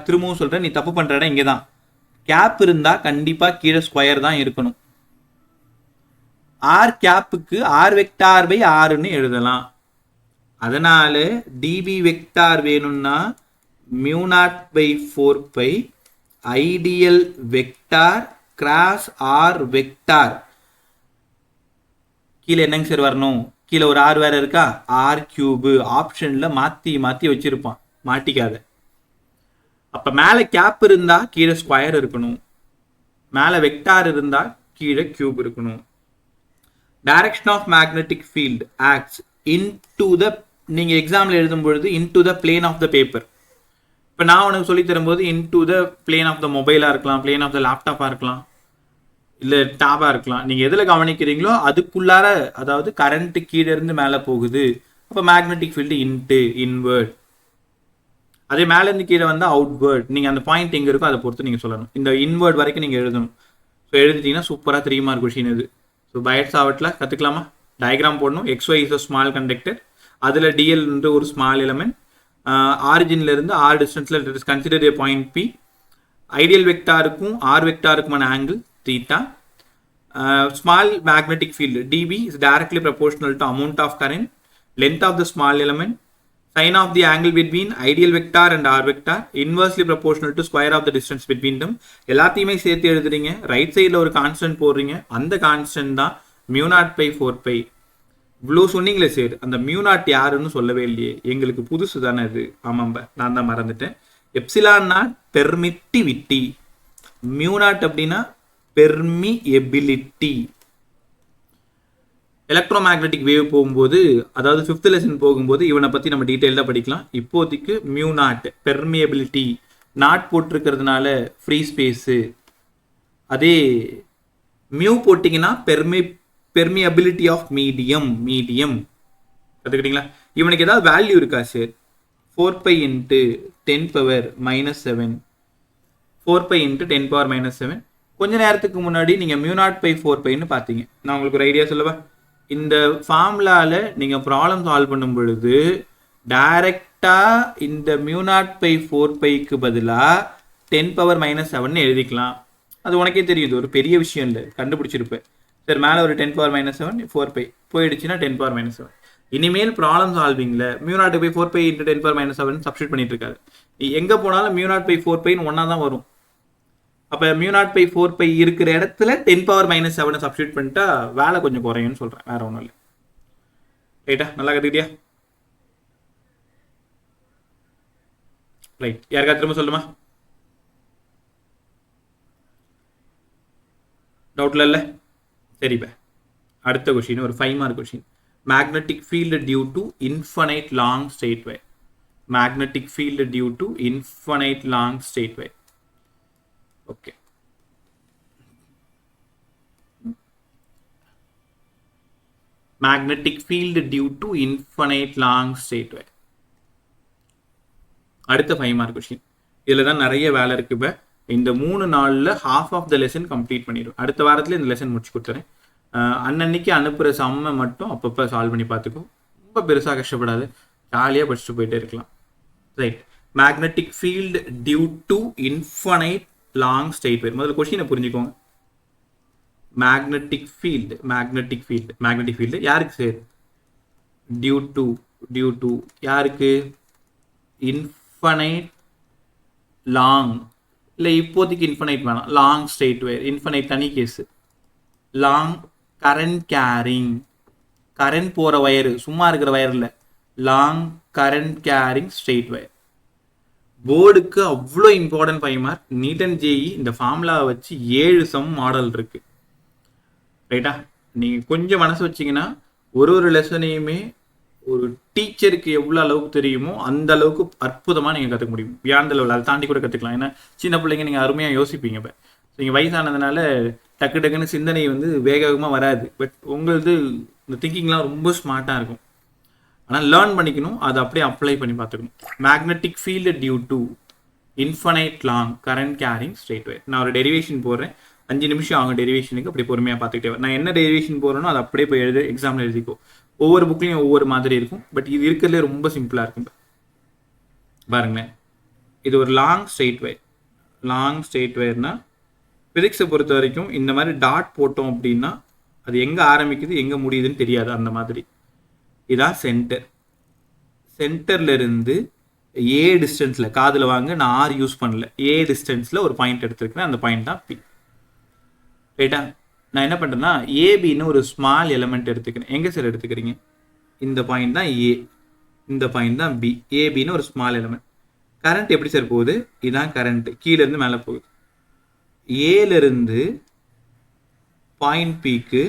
திரும்பவும் சொல்கிறேன், நீ தப்பு பண்ணுற இடம் இங்கே தான். கேப் இருந்தால் கண்டிப்பாக கீழே ஸ்கொயர் தான் இருக்கணும். ஆர் கேப்புக்கு ஆர் வெக்டார் பை ஆர்னு எழுதலாம். அதனால டிபி வெக்டார் வேணும்னா μ0/4π I dl vector cross r vector. கீழே என்னங்க சார் வரணும்? கீழே ஒரு ஆர் வேற இருக்கா? r³ ஆப்ஷனில் மாற்றி வச்சிருப்பான், மாட்டிக்காத. அப்போ மேலே கேப் இருந்தால் கீழே ஸ்கொயர் இருக்கணும், மேலே வெக்டார் இருந்தால் கீழே கியூப் இருக்கணும். Direction of magnetic field acts into the, நீங்கள் எக்ஸாமில் எழுதும் பொழுது into the plane of the paper. இப்போ நான் உனக்கு சொல்லி தரும்போது into the plane of the மொபைலாக இருக்கலாம், பிளேன் ஆஃப் த லேப்டாப்பாக இருக்கலாம், இல்லை டேபாக இருக்கலாம். நீங்கள் எதில் கவனிக்கிறீங்களோ அதுக்குள்ளார, அதாவது கரண்ட்டு கீழே இருந்து மேலே போகுது. அப்போ மேக்னெட்டிக் ஃபீல்டு இன்வேர்ட். அதே மேலேருந்து கீழே வந்தால் அவுட்வேர்ட். நீங்கள் அந்த பாயிண்ட் எங்கே இருக்கோ அதை பொறுத்து நீங்கள் சொல்லணும். இந்த இன்வேர்ட் வரைக்கும் நீங்கள் எழுதணும். ஸோ எழுதிட்டீங்கன்னா சூப்பராக 3 மார்க் கொஷின் இது. ஸோ பயட்-சாவர்ட்டில் கற்றுக்கலாமா? டயக்ராம் போடணும். XY is a small conductor, அதில் டிஎல்ன்ற ஒரு ஸ்மால் எலமெண்ட், ஆரிஜின்லேருந்து ஆர் டிஸ்டன்ஸில் consider a point P. I dl வெக்டாருக்கும் ஆர் வெக்டாருக்குமான angle theta. Small magnetic field dB is directly proportional to amount of current, length of the small element, sine of the angle between ideal vector and r vector inversely proportional to square of the distance between them. எல்லாத்தையுமே சேர்த்து எழுதுறீங்க. Right சைடில் ஒரு constant போடுறீங்க. அந்த constant தான் μ0/4π. இவ்வளோ சொன்னீங்களே சார், அந்த μ0 யாருன்னு சொல்லவே இல்லையே. எங்களுக்கு புதுசு தானே அது. ஆமாம்ப, நான் தான் மறந்துட்டேன். எப்சிலான் நாட் பெர்மிட்டிவிட்டி, μ0 அப்படின்னா பெர்மியபிலிட்டி. எலக்ட்ரோமேக்னெட்டிக் வேவ் போகும்போது, அதாவது 5th லெசன் போகும்போது இவனை பற்றி நம்ம டீட்டெயிலாக படிக்கலாம். இப்போதைக்கு μ0 பெர்மியபிலிட்டி, நாட் போட்டிருக்கிறதுனால ஃப்ரீ ஸ்பேஸு. அதே மியூ போட்டிங்கன்னா பெர்மியபிலிட்டி ஆஃப் மீடியம். கற்றுக்கிட்டீங்களா? இவனுக்கு ஏதாவது வேல்யூ இருக்கா சார்? 4π × 10⁻⁻7, 4π × 10⁻⁻7. கொஞ்ச நேரத்துக்கு முன்னாடி நீங்கள் μ0/4πன்னு பார்த்தீங்க. நான் உங்களுக்கு ஒரு ஐடியா சொல்லவா? இந்த ஃபார்முலாவில் நீங்கள் ப்ராப்ளம் சால்வ் பண்ணும் பொழுது டைரெக்டாக இந்த μ0/4πக்கு பதிலாக 10⁻⁻7 எழுதிக்கலாம். அது உனக்கே தெரியும், இது ஒரு பெரிய விஷயம் இல்லை, கண்டுபிடிச்சிருப்பேன். சரி, மேலே ஒரு 10⁻⁻7 4π போயிடுச்சுன்னா 10⁻⁻7. இனிமேல் ப்ராப்ளம் சால்விங்கில் μ0/4π × 10⁻⁻7 சப்ஸ்டியூட் பண்ணிட்டு இருக்காது. எங்கே போனாலும் μ0/4πன்னு ஒன்றா தான் வரும். அப்போ μ0/4π இருக்கிற இடத்துல 10⁻⁻7 சப்ஸ்டியூட் பண்ணிட்டா வேலை கொஞ்சம் குறையும்னு சொல்கிறேன், வேற ஒன்றும் இல்லை. ரைட்டா, நல்லா கற்றுக்கிட்டியா? ரைட், யாருக்கா திரும்ப சொல்லுமா? டவுட்ல இல்லை? சரிப்பா, அடுத்த கொஷின் ஒரு 5 mark question. Magnetic field due to infinite long straight wire. Magnetic field due to infinite long straight wire. Okay, magnetic field due to infinite long straight wire. அடுத்த 5 மார்க் கொஷின். இதில் தான் நிறைய வேலை இருக்கு. இப்போ இந்த 3 நாளில் half of the lesson complete பண்ணிடும். அடுத்த வாரத்தில் இந்த லெசன் முடிச்சு கொடுத்துறேன். அன்னன்னைக்கு அனுப்புகிற சம்மை மட்டும் அப்பப்போ சால்வ் பண்ணி பார்த்துக்கோ. ரொம்ப பெருசாக கஷ்டப்படாது, ஜாலியாக படிச்சுட்டு போயிட்டே இருக்கலாம். Right, magnetic field due to infinite long straight wire. முதல்ல கொஷினை புரிஞ்சுக்கோங்க. மேக்னெட்டிக் ஃபீல்டு யாருக்கு சார்? டியூ டு யாருக்கு? இன்ஃபனைட் லாங், இல்லை இப்போதைக்கு இன்ஃபனைட் வேணாம், லாங் ஸ்ட்ரெயிட் வயர். இன்ஃபனைட் தனி case. Long current carrying, current போகிற வயரு, சும்மா இருக்கிற வயர் இல்லை, long current carrying straight wire. போர்டுக்கு அவ்வளோ important 5 mark. NEET and JEE இந்த ஃபார்முலாவை வச்சு 7 சம் மாடல் இருக்கு. ரைட்டா, நீங்கள் கொஞ்சம் மனசு வச்சிங்கன்னா ஒரு லெசனையுமே ஒரு டீச்சருக்கு எவ்வளோ அளவுக்கு தெரியுமோ அந்த அளவுக்கு அற்புதமாக நீங்கள் கற்றுக்க முடியும். பியாண்ட் லெவல், அதை தாண்டி கூட கற்றுக்கலாம். ஏன்னா சின்ன பிள்ளைங்க நீங்கள் அருமையாக யோசிப்பீங்க. இப்போ நீங்கள் வயசானதுனால டக்கு டக்குன்னு சிந்தனை வந்து வேகமாக வராது. பட் உங்களது இந்த திங்கிங்லாம் ரொம்ப ஸ்மார்ட்டாக இருக்கும். ஆனால் லேர்ன் பண்ணிக்கணும், அதை அப்படியே அப்ளை பண்ணி பார்த்துக்கணும். Magnetic field due to infinite long current carrying straight wire. நான் ஒரு டெரிவேஷன் போடுறேன், 5 நிமிஷம் ஆகும் டெரிவேஷனுக்கு. அப்படி பொறுமையாக பார்த்துக்கிட்டே நான் என்ன டெரிவேஷன் போடுறேனோ அதை அப்படியே போய் எக்ஸாமில் எழுதிக்கோ. ஒவ்வொரு புக்லையும் ஒவ்வொரு மாதிரி இருக்கும். பட் இது இருக்கிறதுலே ரொம்ப சிம்பிளாக இருக்கும். பாருங்களேன், இது ஒரு long straight wire. Long straight வயர்னா ஃபிசிக்ஸை பொறுத்த வரைக்கும் இந்த மாதிரி டாட் போட்டோம் அப்படின்னா அது எங்கே ஆரம்பிக்குது எங்கே முடியுதுன்னு தெரியாது. அந்த மாதிரி இதான் சென்டர். சென்டர்லேருந்து ஏ டிஸ்டன்ஸில், காதில் வாங்க, நான் ஆர் யூஸ் பண்ணல, ஏ டிஸ்டன்ஸில் ஒரு பாயிண்ட் எடுத்துருக்கிறேன். அந்த பாயிண்ட் தான் பி. ரைட்டா, நான் என்ன பண்ணுறேன்னா ஏபின்னு ஒரு ஸ்மால் எலிமெண்ட் எடுத்துக்கிறேன். எங்கே சார் எடுத்துக்கிறீங்க? இந்த பாயிண்ட் தான் ஏ, இந்த பாயிண்ட் தான் பி. ஏபின்னு ஒரு ஸ்மால் எலிமெண்ட். கரண்ட் எப்படி சார் போகுது? இதுதான் கரண்ட், கீழேருந்து மேலே போகுது. ஏலேருந்து பாயிண்ட் பிக்கு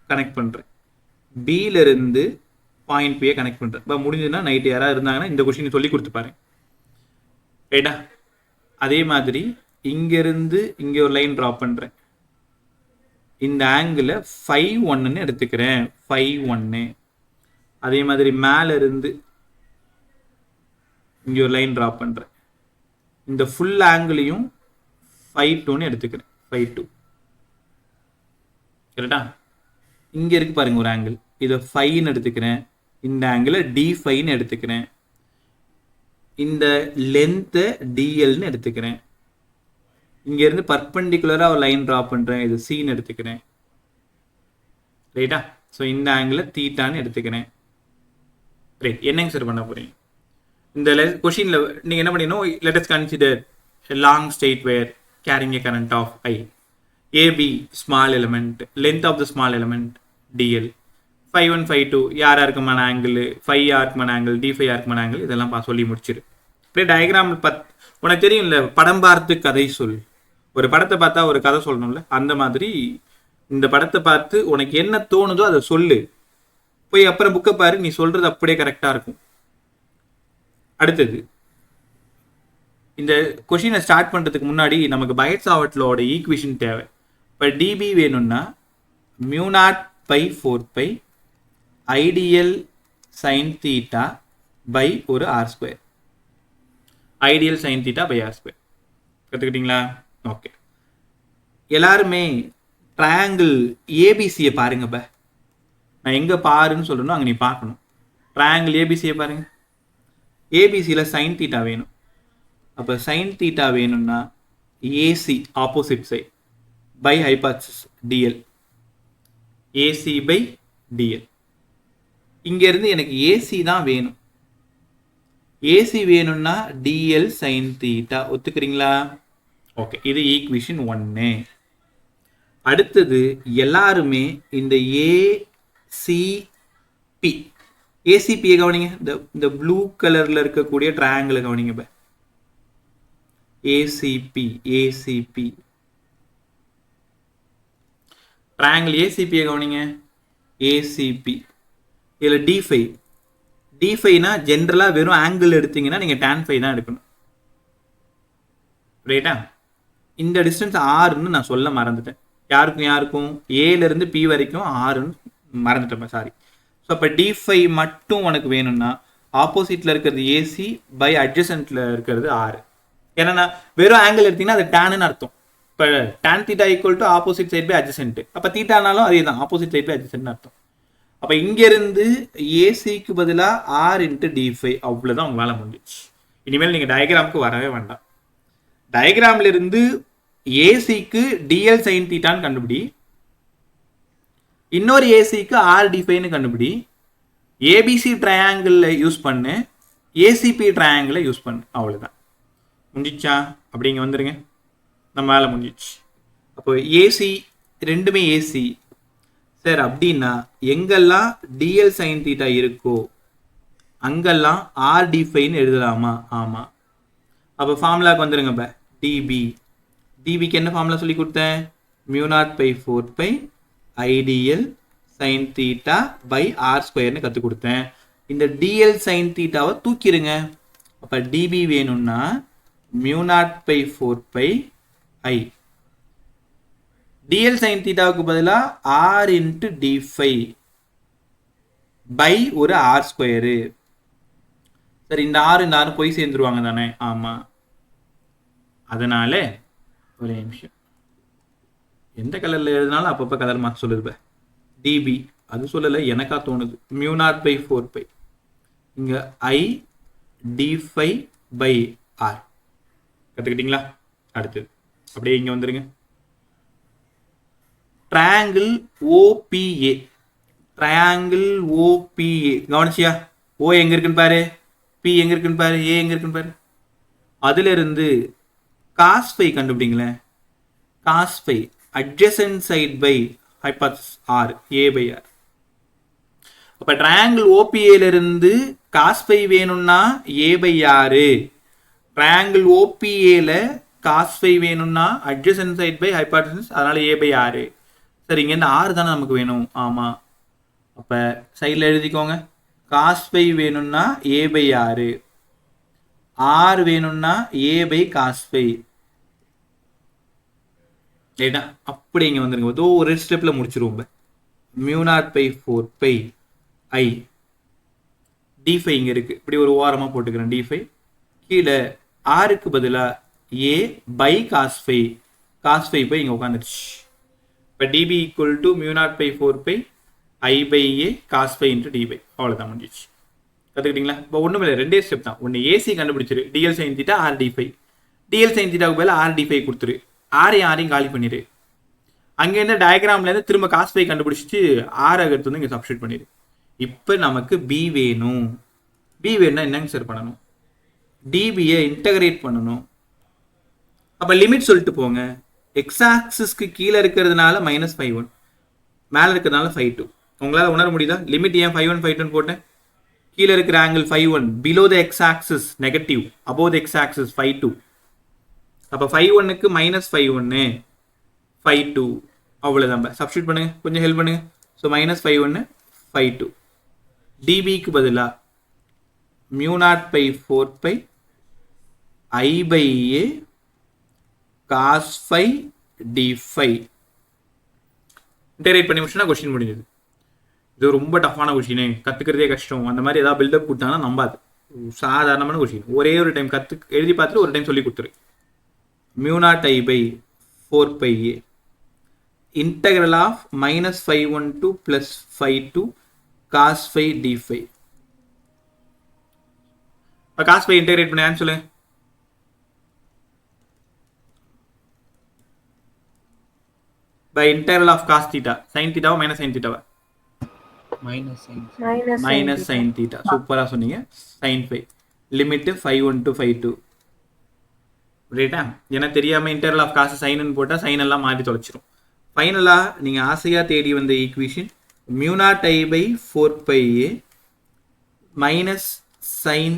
கனெக்ட் பண்ணுறேன், பியிலேருந்து பாயிண்ட் பியை கனெக்ட் பண்ணுறேன். இப்போ முடிஞ்சதுன்னா நைட்டு யாராவது இருந்தாங்கன்னா இந்த கொஸ்டின் சொல்லி கொடுத்துப்பாரு. ரைட்டா, அதே மாதிரி இங்கேருந்து இங்கே ஒரு லைன் ட்ராப் பண்ணுறேன். இந்த ஆங்கிளை 5:1 எடுத்துக்கிறேன், 5:1. அதே மாதிரி மேலே இருந்து இங்கே ஒரு லைன் ட்ராப் பண்ணுறேன். இந்த ஃபுல் ஆங்கிளையும் 5:2 எடுத்துக்கிறேன், 5:2. கரெக்டா? இங்கே இருக்கு பாருங்க ஒரு ஆங்கிள், இதை 5 எடுத்துக்கிறேன். இந்த ஆங்கிளை D5 எடுத்துக்கிறேன். இந்த லென்த்தை DLன்னு எடுத்துக்கிறேன். இங்கேருந்து பர்பெண்டிகுலராக ஒரு லைன் ட்ரா பண்ணுறேன், இது சீன்னு எடுத்துக்கிறேன். ரைட்டா? ஸோ இந்த ஆங்கிளை தீட்டான்னு எடுத்துக்கிறேன். ரைட், என்னங்க சார் பண்ண போகிறீங்க? இந்த கொஷினில் நீங்கள் என்ன பண்ணிடணும்? Let us consider long straight wire carrying a current of I. AB small element, length of the small element DL. 5:1 5:2 யாருக்குமான ஆங்கிள், 5 யாருக்குமான ஆங்கிள், D5 யாருக்குமான ஆங்கிள், இதெல்லாம் சொல்லி முடிச்சிரு. அப்படியே டயக்ராம் உனக்கு தெரியும்ல, படம் பார்த்து கதை சொல். ஒரு படத்தை பார்த்தா ஒரு கதை சொல்லணும்ல, அந்த மாதிரி இந்த படத்தை பார்த்து உனக்கு என்ன தோணுதோ அதை சொல்லு. போய் அப்புறம் புக்கை பாரு, நீ சொல்றது அப்படியே கரெக்டாக இருக்கும். அடுத்தது, இந்த கொஷினை ஸ்டார்ட் பண்ணுறதுக்கு முன்னாடி நமக்கு பைட்ஸ்-சாவர்ட்-லோட ஈக்குவேஷன் தேவை. இப்போ டிபி வேணும்னா μ0/4π ஐடியல் சைன் தீட்டா பை ஒரு R². I dl sine theta by R². கற்றுக்கிட்டீங்களா? ஓகே. எல்லாருமே ட்ரையாங்கிள் ஏபிசியை பாருங்கப்ப. நான் எங்கே பாருன்னு சொல்கிறேனோ அங்கே நீ பார்க்கணும். ட்ரையாங்கிள் ஏபிசியை பாருங்க. ஏபிசியில் சைன் தீட்டா வேணும். அப்போ சைன் தீட்டா வேணும்னா AC opposite side by hypotenuse DL. AC by DL. இங்கேருந்து எனக்கு ஏசி தான் வேணும். ஏசி வேணும்னா டிஎல் சைன் தீட்டா. ஒத்துக்கிறீங்களா? ஓகே, இது ஈக்குவேஷன் 1. அடுத்தது எல்லாருமே இந்த ஏசிபி ஏசிபியை கவனிங்க. இந்த ப்ளூ கலரில் இருக்கக்கூடிய ட்ரையாங்கிளை கவனிங்க. இப்போ ஏசிபி ட்ரையாங்கிள் ஏசிபியை கவனிங்க. ஏசிபி இதில் டி5னா ஜென்ரலாக வெறும் ஆங்கிள் எடுத்தீங்கன்னா நீங்கள் tan5 தான் எடுக்கணும். ரைட்டா? இந்த டிஸ்டன்ஸ் ஆறுன்னு நான் சொல்ல மறந்துட்டேன். யாருக்கும் ஏலேருந்து பி வரைக்கும் ஆறுன்னு மறந்துட்டேன், சாரி. ஸோ அப்போ டி5 மட்டும் உனக்கு வேணும்னா ஆப்போசிட்டில் இருக்கிறது ஏசி பை அட்ஜசன்ட்டில் இருக்கிறது ஆறு. ஏன்னா வெறும் ஆங்கிள் எடுத்தீங்கன்னா அது டேன்னு அர்த்தம். இப்போ tan theta equal to opposite side by adjacent. அப்போ தீட்டானாலும் அதே தான், ஆப்போசிட் சைட் பை அட்ஜசன்ட்னு அர்த்தம். அப்போ இங்கேருந்து ஏசிக்கு பதிலாக ஆர் இன்ட்டு டி5, அவ்வளோதான் உங்கள் வேலை முடிஞ்சிச்சு. இனிமேல் நீங்கள் டயக்ராமுக்கு வரவே வேண்டாம். டயக்ராம்ல இருந்து ஏசிக்கு டிஎல் சைன் தீட்டான்னு கண்டுபிடி, இன்னொரு ஏசிக்கு ஆர் டி5ன்னு கண்டுபிடி, ஏபிசி ட்ரையாங்கிள் யூஸ் பண்ணு, ஏசிபி ட்ரையாங்கிளை யூஸ் பண்ணு. அவ்வளோதான், முடிஞ்சிச்சா? அப்படிங்க வந்துருங்க, நம்ம வேலை முடிஞ்சிச்சு. அப்போ ஏசி ரெண்டுமே ஏசி சார் அப்படின்னா எங்கெல்லாம் டிஎல் சைன் தீட்டா இருக்கோ அங்கெல்லாம் ஆர் டி5ன்னு எழுதலாமா? ஆமாம். அப்போ ஃபார்முலாக்கு வந்துருங்க. இப்போ டிபிக்கு என்ன ஃபார்முலா சொல்லி கொடுத்தேன்? μ0/4 ஐடிஎல் சைன் தீட்டா பை ஆர் ஸ்கொயர்னு கற்றுக் கொடுத்தேன். இந்த டிஎல் சைன் தீட்டாவை தூக்கிடுங்க. அப்போ டிபி வேணும்னா μ0/4 ஐ டிஎல் சைன் தீட்டாவுக்கு பதிலாக ஆர் இன்ட்டு டி5 பை ஒரு ஆர் ஸ்கொயரு. சரி, இந்த ஆறு போய் சேர்ந்துருவாங்க தானே? ஆமாம். அதனால ஒரே நிமிஷம், எந்த கலரில் எழுதினாலும் அப்பப்போ கலர் மாற்ற சொல்லுது. டிபி அது சொல்லலை, எனக்கா தோணுது. μ0/4 இங்கே ஐ டி5 பை ஆர். கற்றுக்கிட்டீங்களா? அடுத்தது அப்படியே இங்கே வந்துருங்க. ட்ரையாங்கிள் ஓபிஏ, ட்ரையாங்கிள் ஓபிஏ கவனிச்சியா? ஓ எங்கே இருக்குன்னு பாரு, பி எங்கே இருக்குன்னு பாரு, ஏ எங்கே இருக்குன்னு பாரு. அதிலிருந்து cos5 கண்டுபிடிங்களேன். cos5 adjacent side by hypothesis r, a by r. அப்போ ட்ரையாங்கிள் ஓபிஏலிருந்து cos5 வேணும்னா a by r, ட்ரையாங்கிள் ஓபிஏல cos5 வேணும்னா adjacent side by hypothesis, அதனால a by r. சரி, இங்கேருந்து r தானே நமக்கு வேணும். ஆமாம். அப்போ சைடில் எழுதிக்கோங்க. cos5 வேணும்னா a by r, r வேணும்னா a by cos5. ரைட்டா? அப்படி இங்கே வந்துருங்க. ஏதோ ஒரு ஸ்டெப்பில் முடிச்சிருவோம். μ0/4 ஐ டி5 இங்கே இருக்குது, இப்படி ஒரு ஓரமாக போட்டுக்கிறேன். டி5 கீழே ஆருக்கு பதிலாக ஏ பை cos5 போய் இங்கே உட்காந்துருச்சு. இப்போ dB equal to μ0/4 I by a cos5 into டி5. அவ்வளோதான், முடிஞ்சிச்சு. கற்றுக்கிட்டீங்களா? இப்போ ஒன்றும் இல்லை, ரெண்டே ஸ்டெப் தான். ஒன்று ஏசி கண்டுபிடிச்சிரு, டிஎல் சைன் தீட்டா ஆர் டி5. டிஎல் சைன் தீட்டாவுக்கு பதிலாக ஆர் டி5 கொடுத்துரு, ஆரையும் காலி பண்ணிடு. அங்கேருந்து டயக்ராம்லேருந்து திரும்ப cos5 கண்டுபிடிச்சிட்டு ஆர் எடுத்து வந்து இங்கே சப்ஸ்டியூட் பண்ணிடு. இப்போ நமக்கு பி வேணும். பி வேணும்னா என்னங்க சார் பண்ணணும்? டிபியை இன்டகிரேட் பண்ணணும். அப்போ லிமிட் சொல்லிட்டு போங்க. எக்ஸ் ஆக்சிஸ்க்கு கீழே இருக்கிறதுனால -5(1), மேலே இருக்கிறதுனால 5(2). உங்களால் உணர முடியுதா? லிமிட் ஏன் 5(1 5(2) போட்டேன்? கீழே இருக்கிற angle 5(1), below the X axis negative, above the X axis 5(2). அப்போ 5(1க்கு -5(1) 5(2), அவ்வளோதான். சப்ஸ்டியூட் பண்ணுங்க, கொஞ்சம் ஹெல்ப் பண்ணுங்க. ஸோ -5(1) 5(2). டிபிக்கு பதிலாக μ0/4 I by a cos5 d5 integrate பண்ணி முடிச்சுன்னா கொஸ்டின் முடிஞ்சது. இது ரொம்ப டஃப்பான கொஸ்டினே, கற்றுக்கிறதே கஷ்டம். அந்த மாதிரி ஏதாவது பில்டப் கொடுத்தாங்கன்னா நம்பாது. சாதாரணமான கொஸ்டின். ஒரே ஒரு டைம் எழுதி பார்த்துட்டு ஒரு டைம் சொல்லி கொடுத்துரு. μ0i/4 a integral of -5(1) to +5(2) cos5 d5. cos5 integrate பண்ண ஆன்சர் சொல்லுங்க. By integral of cos theta. Sine தீட்டாவா மைனஸ் சைன் தீட்டாவா? Minus sine theta. சூப்பராக சொன்னீங்க. Sine phi limit 5(1) to 5(2). ரைட்டா? ஏன்னா தெரியாமல் இன்டெக்ரல் ஆஃப் காசு சைனுன்னு போட்டால் சைன் எல்லாம் மாற்றி தொலைச்சிரும். ஃபைனலாக நீங்கள் ஆசையாக தேடி வந்த equation μ0i/4πa minus sine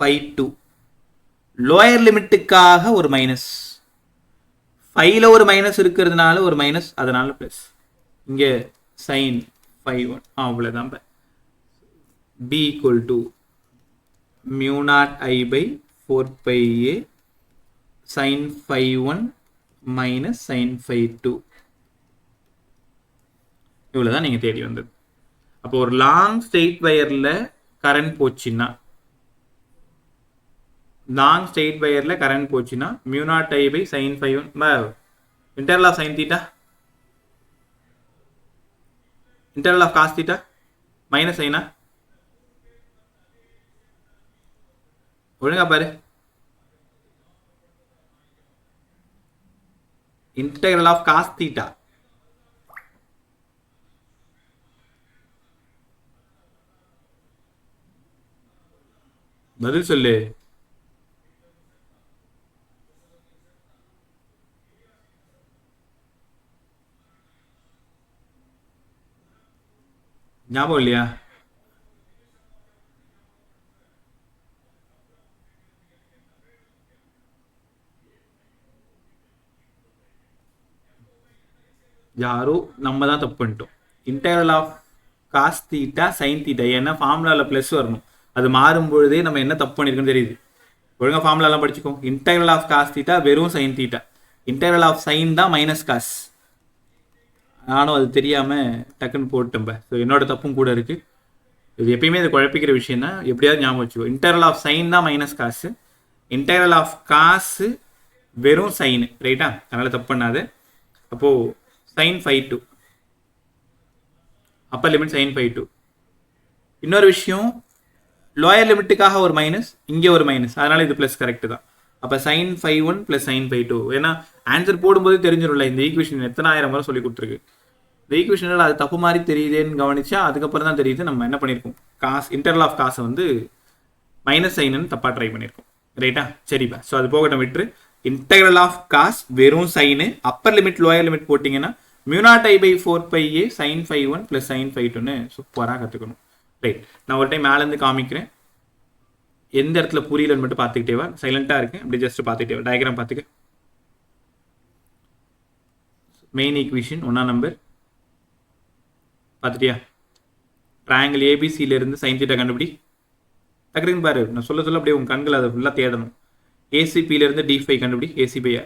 5(2). Lower லிமிட்டுக்காக ஒரு மைனஸ், ஃபைவ்ல ஒரு மைனஸ் இருக்கிறதுனால ஒரு மைனஸ், அதனால ப்ளஸ். இங்கே சைன் 5(1) அவ்வளோதான். b equal to μ0i/4πa sin 5(1) minus sin 5(2). இவ்வளோதான் நீங்கள் தேடி வந்தது. அப்போ ஒரு லாங் ஸ்ட்ரெயிட் வயரில் கரண்ட் போச்சுன்னா μ0i/sin 5(1) interval of sine theta, interval of cos theta minus சைனா? ஒழுங்கா பாரு. Integral of cos theta. பதில் சொல்லு. ஞாபகம் இல்லையா? யாரோ நம்ம தான் தப்பு பண்ணிட்டோம். Integral of cos theta sine theta, ஏன்னா ஃபார்முலாவில் ப்ளஸ் வரணும். அது மாறும் பொழுதே நம்ம என்ன தப்பு பண்ணியிருக்கோன்னு தெரியுது. ஒழுங்காக ஃபார்முலாலாம் படிச்சுக்கோ. இன்டெக்ரல் ஆஃப் காஸ் தீட்டா வெறும் sine theta, integral of sine தான் மைனஸ் காஸ். நானும் அது தெரியாமல் டக்குன்னு போட்டேன். ஸோ என்னோட தப்பும் கூட இருக்குது. இது எப்பயுமே இது குழப்பிக்கிற விஷயம் தான். எப்படியாவது ஞாபகம் வச்சுக்கோ. இன்டெக்ரல் ஆஃப் சைன் தான் மைனஸ் காசு, இன்டெக்ரல் ஆஃப் காசு வெறும் சைனு. ரைட்டா? அதனால் தப்பு பண்ணாது. அப்போது sin 5(2) அப்பர் லிமிட் sin 5(2). இன்னொரு விஷயம், லோயர் லிமிட்டுக்காக ஒரு மைனஸ், இங்கே ஒரு மைனஸ், அதனால இது ப்ளஸ் கரெக்ட் தான். அப்போ sin 5(1) + sin 5(2). ஏன்னா ஆன்சர் போடும்போது தெரிஞ்சிடும்ல இந்த ஈக்குவேஷன் எத்தனை ஆயிரம் முறை சொல்லி கொடுத்துருக்கு. இந்த ஈக்குவேஷனில் அது தப்பு மாதிரி தெரியுதுன்னு கவனிச்சா அதுக்கப்புறம் தான் தெரியுது நம்ம என்ன பண்ணியிருக்கோம். காசு இன்டர்வல் ஆஃப் காசை வந்து மைனஸ் சைனுன்னு தப்பாக ட்ரை பண்ணியிருக்கோம். ரைட்டா? சரிப்பா. ஸோ அது போகட்டும், விட்டுரு. இன்டெக்ரல் ஆஃப் காஸ் வெறும் sign, upper limit lower limit போட்டிங்கன்னா μ0i/4πa sin 5(1) + sin 5(2)ன்னு சூப்பராக கற்றுக்கணும். ரைட், நான் ஒரு டைம் மேலேருந்து காமிக்கிறேன். எந்த இடத்துல புரியலன்னு மட்டும் பார்த்துக்கிட்டே வா. சைலண்ட்டாக இருக்கேன், அப்படி ஜஸ்ட் பார்த்துக்கிட்டே வா. டயக்ராம் பார்த்துக்க. மெயின் ஈக்குவேஷன் 1ஆம் நம்பர் பார்த்துட்டியா? ட்ரையாங்கிள் ஏபிசியிலேருந்து சைன் தீட்டா கண்டுபிடி. டக்குன்னு பாரு, நான் சொல்ல சொல்ல அப்படியே உங்கள் கண்கள் அதை ஃபுல்லாக தேடணும். ஏசிபியிலேருந்து d5 கண்டுபிடி. ஏசி/r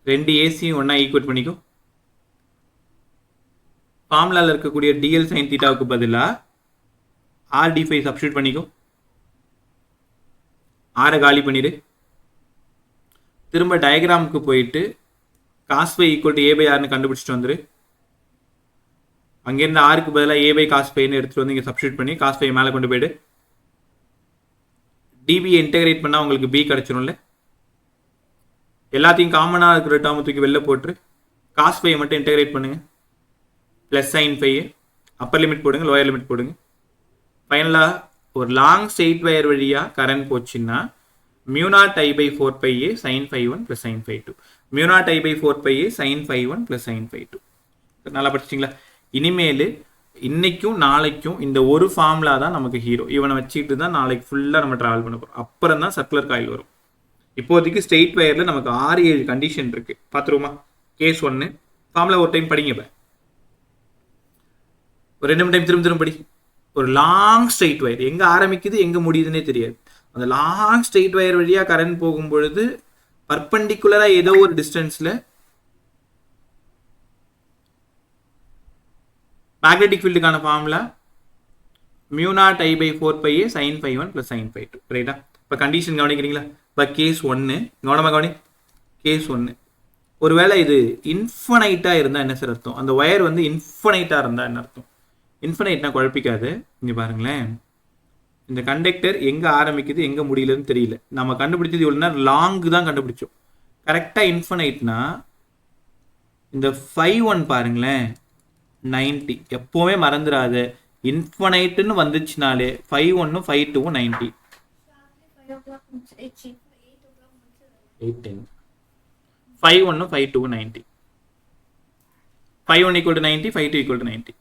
ரெண்டு ஏசியும் ஒன்றா ஈக்குவேட் பண்ணிக்கும். ஃபார்முலாவில் இருக்கக்கூடிய dl sin தீட்டாவுக்கு பதிலாக r/d5 சப்ஸ்டியூட் பண்ணிக்கும். ஆரை காலி பண்ணிடு. திரும்ப டயக்ராமுக்கு போயிட்டு cos phi = a/r கண்டுபிடிச்சிட்டு வந்துரு. அங்கேருந்து ஆருக்கு பதிலாக a/cos phi எடுத்துகிட்டு வந்து இங்கே சப்ஸ்டியூட் பண்ணி cos phi மேலே கொண்டு போயிடு. டிபியை இன்டெகிரேட் பண்ணால் உங்களுக்கு b கிடச்சிரும்ல. எல்லாத்தையும் காமனாக இருக்கிற டேர்ம் தூக்கி வெளில போட்டு cos phi மட்டும் இன்டெகிரேட் பண்ணுங்க. Plus sin phi upper limit போடுங்க, லோயர் லிமிட் போடுங்க. ஃபைனலாக ஒரு லாங் ஸ்ட்ரெயிட் வயர் வழியாக கரண்ட் போச்சுன்னா μ0i/4πa sin 5(1) + sin 5(2). μ0i/4πa sin 5(1) + sin 5(2). நல்லா படிச்சிட்டிங்களா? இனிமேல் இன்னைக்கும் நாளைக்கும் இந்த ஒரு ஃபார்முலா தான் நமக்கு ஹீரோ. இவனை வச்சுக்கிட்டு தான் நாளைக்கு ஃபுல்லாக நம்ம ட்ராவல் பண்ண போகிறோம். அப்புறம் தான் சர்க்குலர் காயில் வரும். இப்போதைக்கு ஸ்ட்ரெயிட் வயரில் நமக்கு 6-7 கண்டிஷன் இருக்குது. பார்த்துருவோமா? கேஸ் 1 ஃபார்முலா ஒரு டைம் படிங்க. இப்போ ஒரு 2 டைம் திரும்ப படி. ஒரு லாங் ஸ்ட்ரெயிட் வயர் எங்கே ஆரம்பிக்குது எங்கே முடியுதுன்னே தெரியாது. அந்த லாங் ஸ்ட்ரெயிட் வயர் வழியாக கரண்ட் போகும் பொழுது பர்பண்டிகுலராக ஏதோ ஒரு டிஸ்டன்ஸில் magnetic ஃபீல்டுக்கான formula μ0i/4πa sin 5(1) + sin 5(2). ரைட்டா? இப்போ கண்டிஷன் கவனிக்கிறீங்களா? இப்போ கேஸ் 1 கவனமாக கவனி. கேஸ் 1 ஒருவேளை இது இன்ஃபனைட்டாக இருந்தால் என்ன சார் அர்த்தம்? அந்த ஒயர் வந்து இன்ஃபனைட்டாக இருந்தால் என்ன அர்த்தம்? இன்ஃபனைட்னா குழப்பிக்காது. இங்கே பாருங்களேன், இந்த கண்டக்டர் எங்கே ஆரம்பிக்குது எங்கே முடியலன்னு தெரியல. நம்ம கண்டுபிடிச்சது இவ்வளோ நேரம் லாங்கு தான் கண்டுபிடிச்சோம். கரெக்டாக இன்ஃபனைட்னா இந்த 5-1 பாருங்களேன் 90. எப்போவுமே மறந்துடாத, இன்ஃபனைட்டுன்னு வந்துச்சுனாலே 5-1 5-2 90. 8-10. 5-1 5-2 90. 5-1 = 90, 5-2 = 90.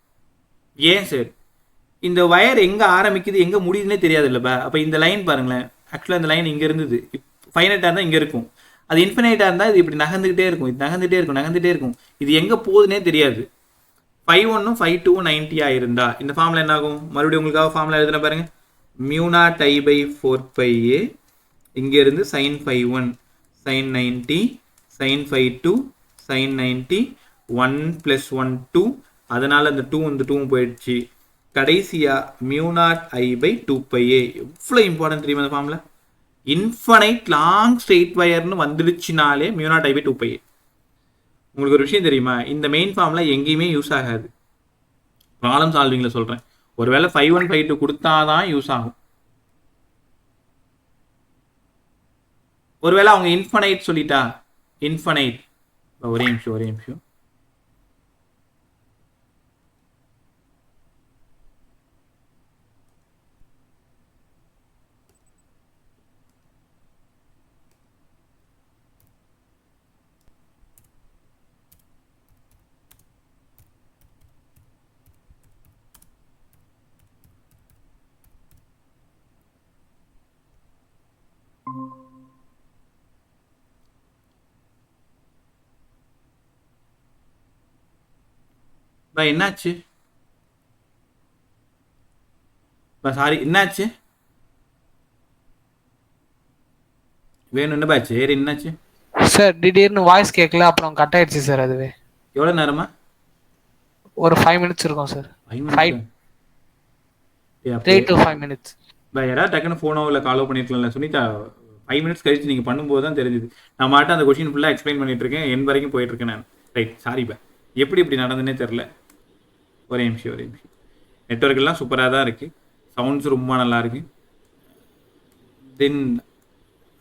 ஏன் சார் இந்த வயர் எங்கே ஆரம்பிக்குது எங்கே முடியுதுன்னே தெரியாது இல்லைப்பா. அப்போ இந்த லைன் பாருங்களேன், ஆக்சுவலாக இந்த லைன் இங்கே இருந்தது, ஃபைனைட்டாக இருந்தால் இங்கே இருக்கும், அது இன்ஃபினைட்டாக இருந்தால் இது இப்படி நகர்ந்துக்கிட்டே இருக்கும், இது நகர்ந்துகிட்டே இருக்கும், இது எங்கே போகுதுன்னே தெரியாது. 5-1 5-2 90 இருந்தா இந்த ஃபார்முலா என்ன ஆகும்? மறுபடியும் உங்களுக்காக ஃபார்முலா எழுதுன பாருங்க. μ0I/4πa இங்கேருந்து sin 5-1 sin 90 sin 5-2 sin 90 1 + 1 2, அதனால் அந்த 2 இந்த 2 போயிடுச்சு. கடைசியாக μ0I/2πa. எவ்வளோ இம்பார்ட்டன்ட் தெரியுமா அந்த ஃபார்முலா? இன்ஃபனைட் லாங் ஸ்ட்ரெயிட் வயர்னு வந்துடுச்சுனாலே μ0I/2πa. உங்களுக்கு ஒரு விஷயம் தெரியுமா, இந்த மெயின் ஃபார்முலா எங்கேயுமே யூஸ் ஆகாது. ப்ராப்ளம் சால்விங்கில் சொல்கிறேன். ஒருவேளை 5-1 5-2 கொடுத்தாதான் யூஸ் ஆகும். ஒருவேளை அவங்க இன்ஃபனைட் சொல்லிட்டா, இன்ஃபனைட், ஒரே நிமிஷம் என்னாச்சு? சாரி, என்னாச்சு? வேணும் என்ன பாச்சு வேறு என்னாச்சு சார்? திடீர்னு வாய்ஸ் கேட்கல, அப்புறம் கட் ஆயிடுச்சு சார். அதுவே எவ்வளோ நேரமா? ஒரு 5 minutes இருக்கும் சார். 3 to 5 minutes. யாராவது டக்குன்னு ஃபோனோ இல்லை காலோ பண்ணிருக்கலாம்ல சுனிதா. 5 minutes கழிச்சு நீங்கள் பண்ணும்போது தான் தெரிஞ்சுது. நான் மாட்ட அந்த கொஸ்டின் ஃபுல்லாக எக்ஸ்பிளைன் பண்ணிட்டு இருக்கேன், என் வரைக்கும் போயிட்டு இருக்கேன் நான். ரைட், சாரி பா, எப்படி இப்படி நடந்துன்னே தெரில. ஒரே நிமிஷம். நெட்ஒர்க் எல்லாம் சூப்பராக தான் இருக்குது, சவுண்ட்ஸ் ரொம்ப நல்லா இருக்கு. தென்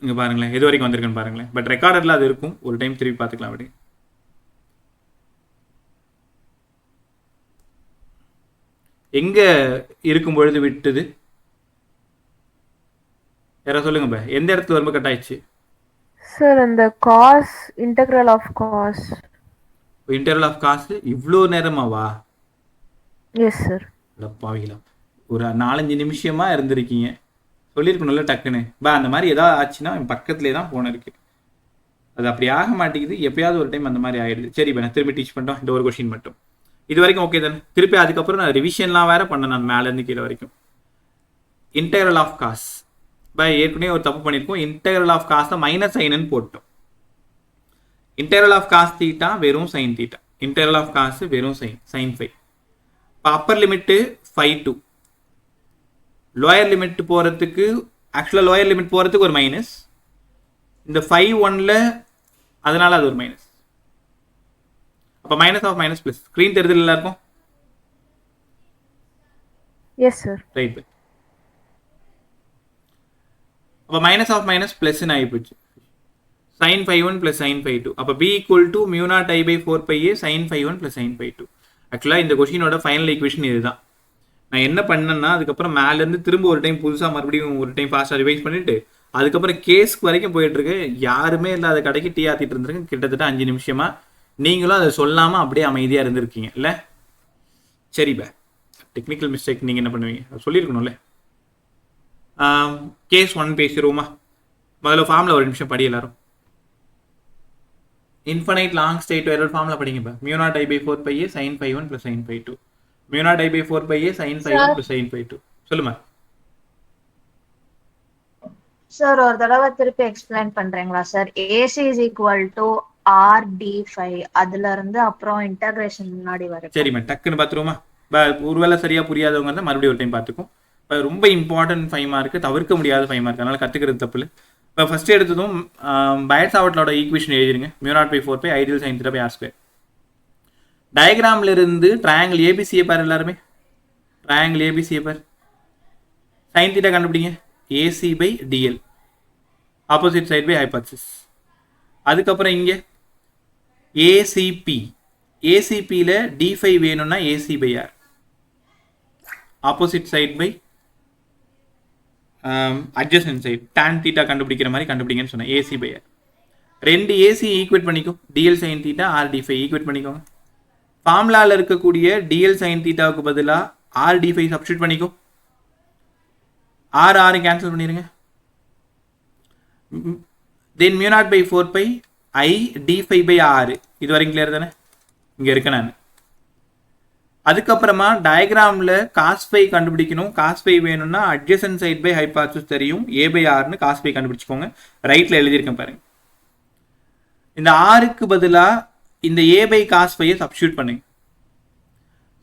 இங்கே பாருங்களேன், எது வரைக்கும் வந்திருக்குன்னு பாருங்களேன். பட் ரெக்கார்டரில் அது இருக்கும், ஒரு டைம் திருப்பி பார்த்துக்கலாம். அப்படி எங்கே இருக்கும் பொழுது விட்டுது யாரா சொல்லுங்க. எந்த இடத்துல ரொம்ப கட் ஆயிடுச்சு சார்? அந்த cos integral of cos. Interval of cos இவ்வளோ நேரமாவா? Yes sir. பாவிக்கலாம், ஒரு 4-5 நிமிஷமா இருந்திருக்கீங்க, சொல்லியிருக்கணும்ல டக்குன்னு. அந்த மாதிரி ஏதாவது ஆச்சுன்னா என் பக்கத்துலேயே தான் ஃபோன் இருக்கு, அது அப்படி ஆக மாட்டேங்குது. எப்பயாவது ஒரு டைம் அந்த மாதிரி ஆயிடுது. சரி நான் திரும்பி டீச் பண்ணிட்டோம், இந்த ஒரு கொஸ்டின் மட்டும். இது வரைக்கும் ஓகே தானே? திருப்பி அதுக்கப்புறம் நான் ரிவிஷன்லாம் வேற பண்ணேன், நான் மேலேருந்து கீழே வரைக்கும். இன்டெக்ரல் ஆஃப் காஸ் ஏற்கனவே ஒரு தப்பு பண்ணியிருக்கோம். இன்டெக்ரல் ஆஃப் காஸ் தான் மைனஸ் சைனுன்னு போட்டோம். இன்டெக்ரல் ஆஃப் காஸ் தீட்டா வெறும் சைன் தீட்டா, இன்டெக்ரல் ஆஃப் காசு வெறும் சைன் 5. இப்போ அப்பர் லிமிட்டு 5-2, லோயர் லிமிட் போகிறதுக்கு, ஆக்சுவலாக லோயர் லிமிட் போகிறதுக்கு ஒரு மைனஸ், இந்த 5-1ல் அதனால அது ஒரு மைனஸ். அப்போ minus of minus plus. Screen தெரியுது எல்லாருக்கும்? Yes sir. ரைட். அப்போ மைனஸ் ஆஃப் மைனஸ் ப்ளஸ்ன்னு ஆகிப்போச்சு. sin 5-1 + sin 5-2. அப்போ b = μ0I/4πa sin 5-1 + sin 5-2. ஆக்சுவலாக இந்த கொஸ்டினோட ஃபைனல் ஈக்குவேஷன் இதுதான். நான் என்ன பண்ணேன்னா அதுக்கப்புறம் மேலேருந்து திரும்ப ஒரு டைம் புதுசாக மறுபடியும் ஒரு டைம் ஃபாஸ்ட்டாக ரிவைஸ் பண்ணிவிட்டு அதுக்கப்புறம் கேஸ்க்கு வரைக்கும் போயிட்டுருக்கு. யாருமே இல்லாத கடைக்கு டீ ஆற்றிட்டு இருந்திருக்கு கிட்டத்தட்ட 5 நிமிஷமாக. நீங்களும் அதை சொல்லாமல் அப்படியே அமைதியாக இருந்திருக்கீங்க இல்லை? சரி டெக்னிக்கல் மிஸ்டேக். நீங்கள் என்ன பண்ணுவீங்க? அது சொல்லியிருக்கணும்ல. கேஸ் 1 பேசிடுவோமா? முதல்ல ஃபார்மில் ஒரு நிமிஷம் படி எல்லாரும். Infinite long straight wire formula படிங்க. μ0I/4πa sin 5-1 + sin 5-2. μ0I/4πa sin 5-1 + sin 5-2. சொல்லுமா சார்? ஒரு தடவை திருப்பி எக்ஸ்பிளைன் பண்றீங்களா சார்? AC = RD5, அதுல இருந்து அப்புறம் இன்டகிரேஷன் முன்னாடி வரும். சரிம்மா, டக்குன்னு பார்த்துருவோமா? ஒருவேளை சரியா புரியாதவங்க இருந்தால் மறுபடியும் ஒரு டைம் பார்த்துக்கும். ரொம்ப இம்பார்ட்டன்ட் 5 மார்க்கு, தவிர்க்க முடியாத 5 மார்க், அதனால கற்றுக்கிறது தப்பு இல்லை. இப்போ ஃபஸ்ட்டு எடுத்ததும் பயட்-சாவர்ட்டோட ஈக்குவேஷன் எழுதிருங்க. μ0/4π ஐடியல் sin θ/r². டயக்ராம்ல இருந்து ட்ரையாங்கிள் ஏபிசியை பாரு எல்லாருமே. ட்ரையாங்கிள் ஏபிசியை பாரு. sin θ கண்டுபிடிங்க. AC/dl, opposite side by hypothesis. அதுக்கப்புறம் இங்கே ACP ஏசிபியில் d5 வேணும்னா AC by R, opposite side by adjacent side, tan theta கண்டுபிடிக்கிற மாதிரி கண்டுபிடிங்கன்னு சொன்னேன். AC by R. ரெண்டு ஏசி ஈக்குவேட் பண்ணிக்கோ, DL sine theta R D five equate பண்ணிக்கோங்க. ஃபார்முலாவில் இருக்கக்கூடிய டிஎல் சைன் தீட்டாவுக்கு பதிலாக ஆர் டி ஃபைவ் சப்ஸ்டியூட் பண்ணிக்கோ. ஆர் ஆர் கேன்சல் பண்ணிடுங்க. Then mu naught by 4 by I d5 by R. இது வரைக்கும் கிளியர் தானே? இங்கே இருக்க நான். அதுக்கப்புறமா டயக்ராமில் காஸ் பை கண்டுபிடிக்கணும். காஸ் பை வேணும்னா அட்ஜசன்ட் சைட் பை ஹைபார்சஸ் தெரியும், ஏ பை ஆர்னு காஸ் பை கண்டுபிடிச்சிக்கோங்க. ரைட்டில் எழுதியிருக்கேன் பாருங்க. இந்த ஆருக்கு பதிலாக இந்த ஏ பை காஸ் பையை சப்ஸ்டியூட் பண்ணுங்க.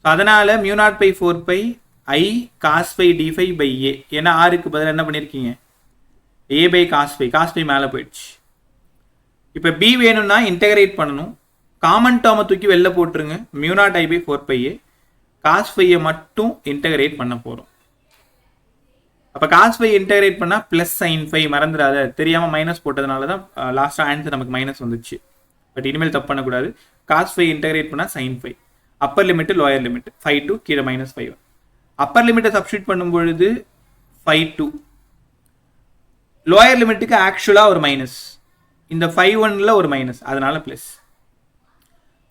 அதனால mu naught by 4 by I cos phi d5 by A. ஏன்னா ஆருக்கு பதிலாக என்ன பண்ணியிருக்கீங்க? ஏ பை காஸ் பை மேலே போயிடுச்சு. இப்போ பி வேணும்னா இன்டெகிரேட் பண்ணணும். காமன் டேர்மை தூக்கி வெளில போட்டுருங்க. Mu not I by 4 by A. Cos பையை மட்டும் இன்டெகிரேட் பண்ண போகிறோம். அப்போ காஸ் பை இன்டெகிரேட் பண்ணால் ப்ளஸ் சைன் ஃபை, மறந்துடாத. தெரியாமல் மைனஸ் போட்டதுனால தான் லாஸ்ட்டாக ஆன்சர் நமக்கு மைனஸ் வந்துச்சு. பட் இனிமேல் தப்பு பண்ணக்கூடாது. காஸ் ஃபை இன்டெகிரேட் பண்ணால் sine phi. Appar limit lower limit 5 கீழே -5. அப்பர் லிமிட்டை சப்ஸ்டியூட் பண்ணும் பொழுது 5 லோயர் லிமிட்டுக்கு ஆக்சுவலாக ஒரு மைனஸ், இந்த 5 ஒரு மைனஸ், அதனால ப்ளஸ்.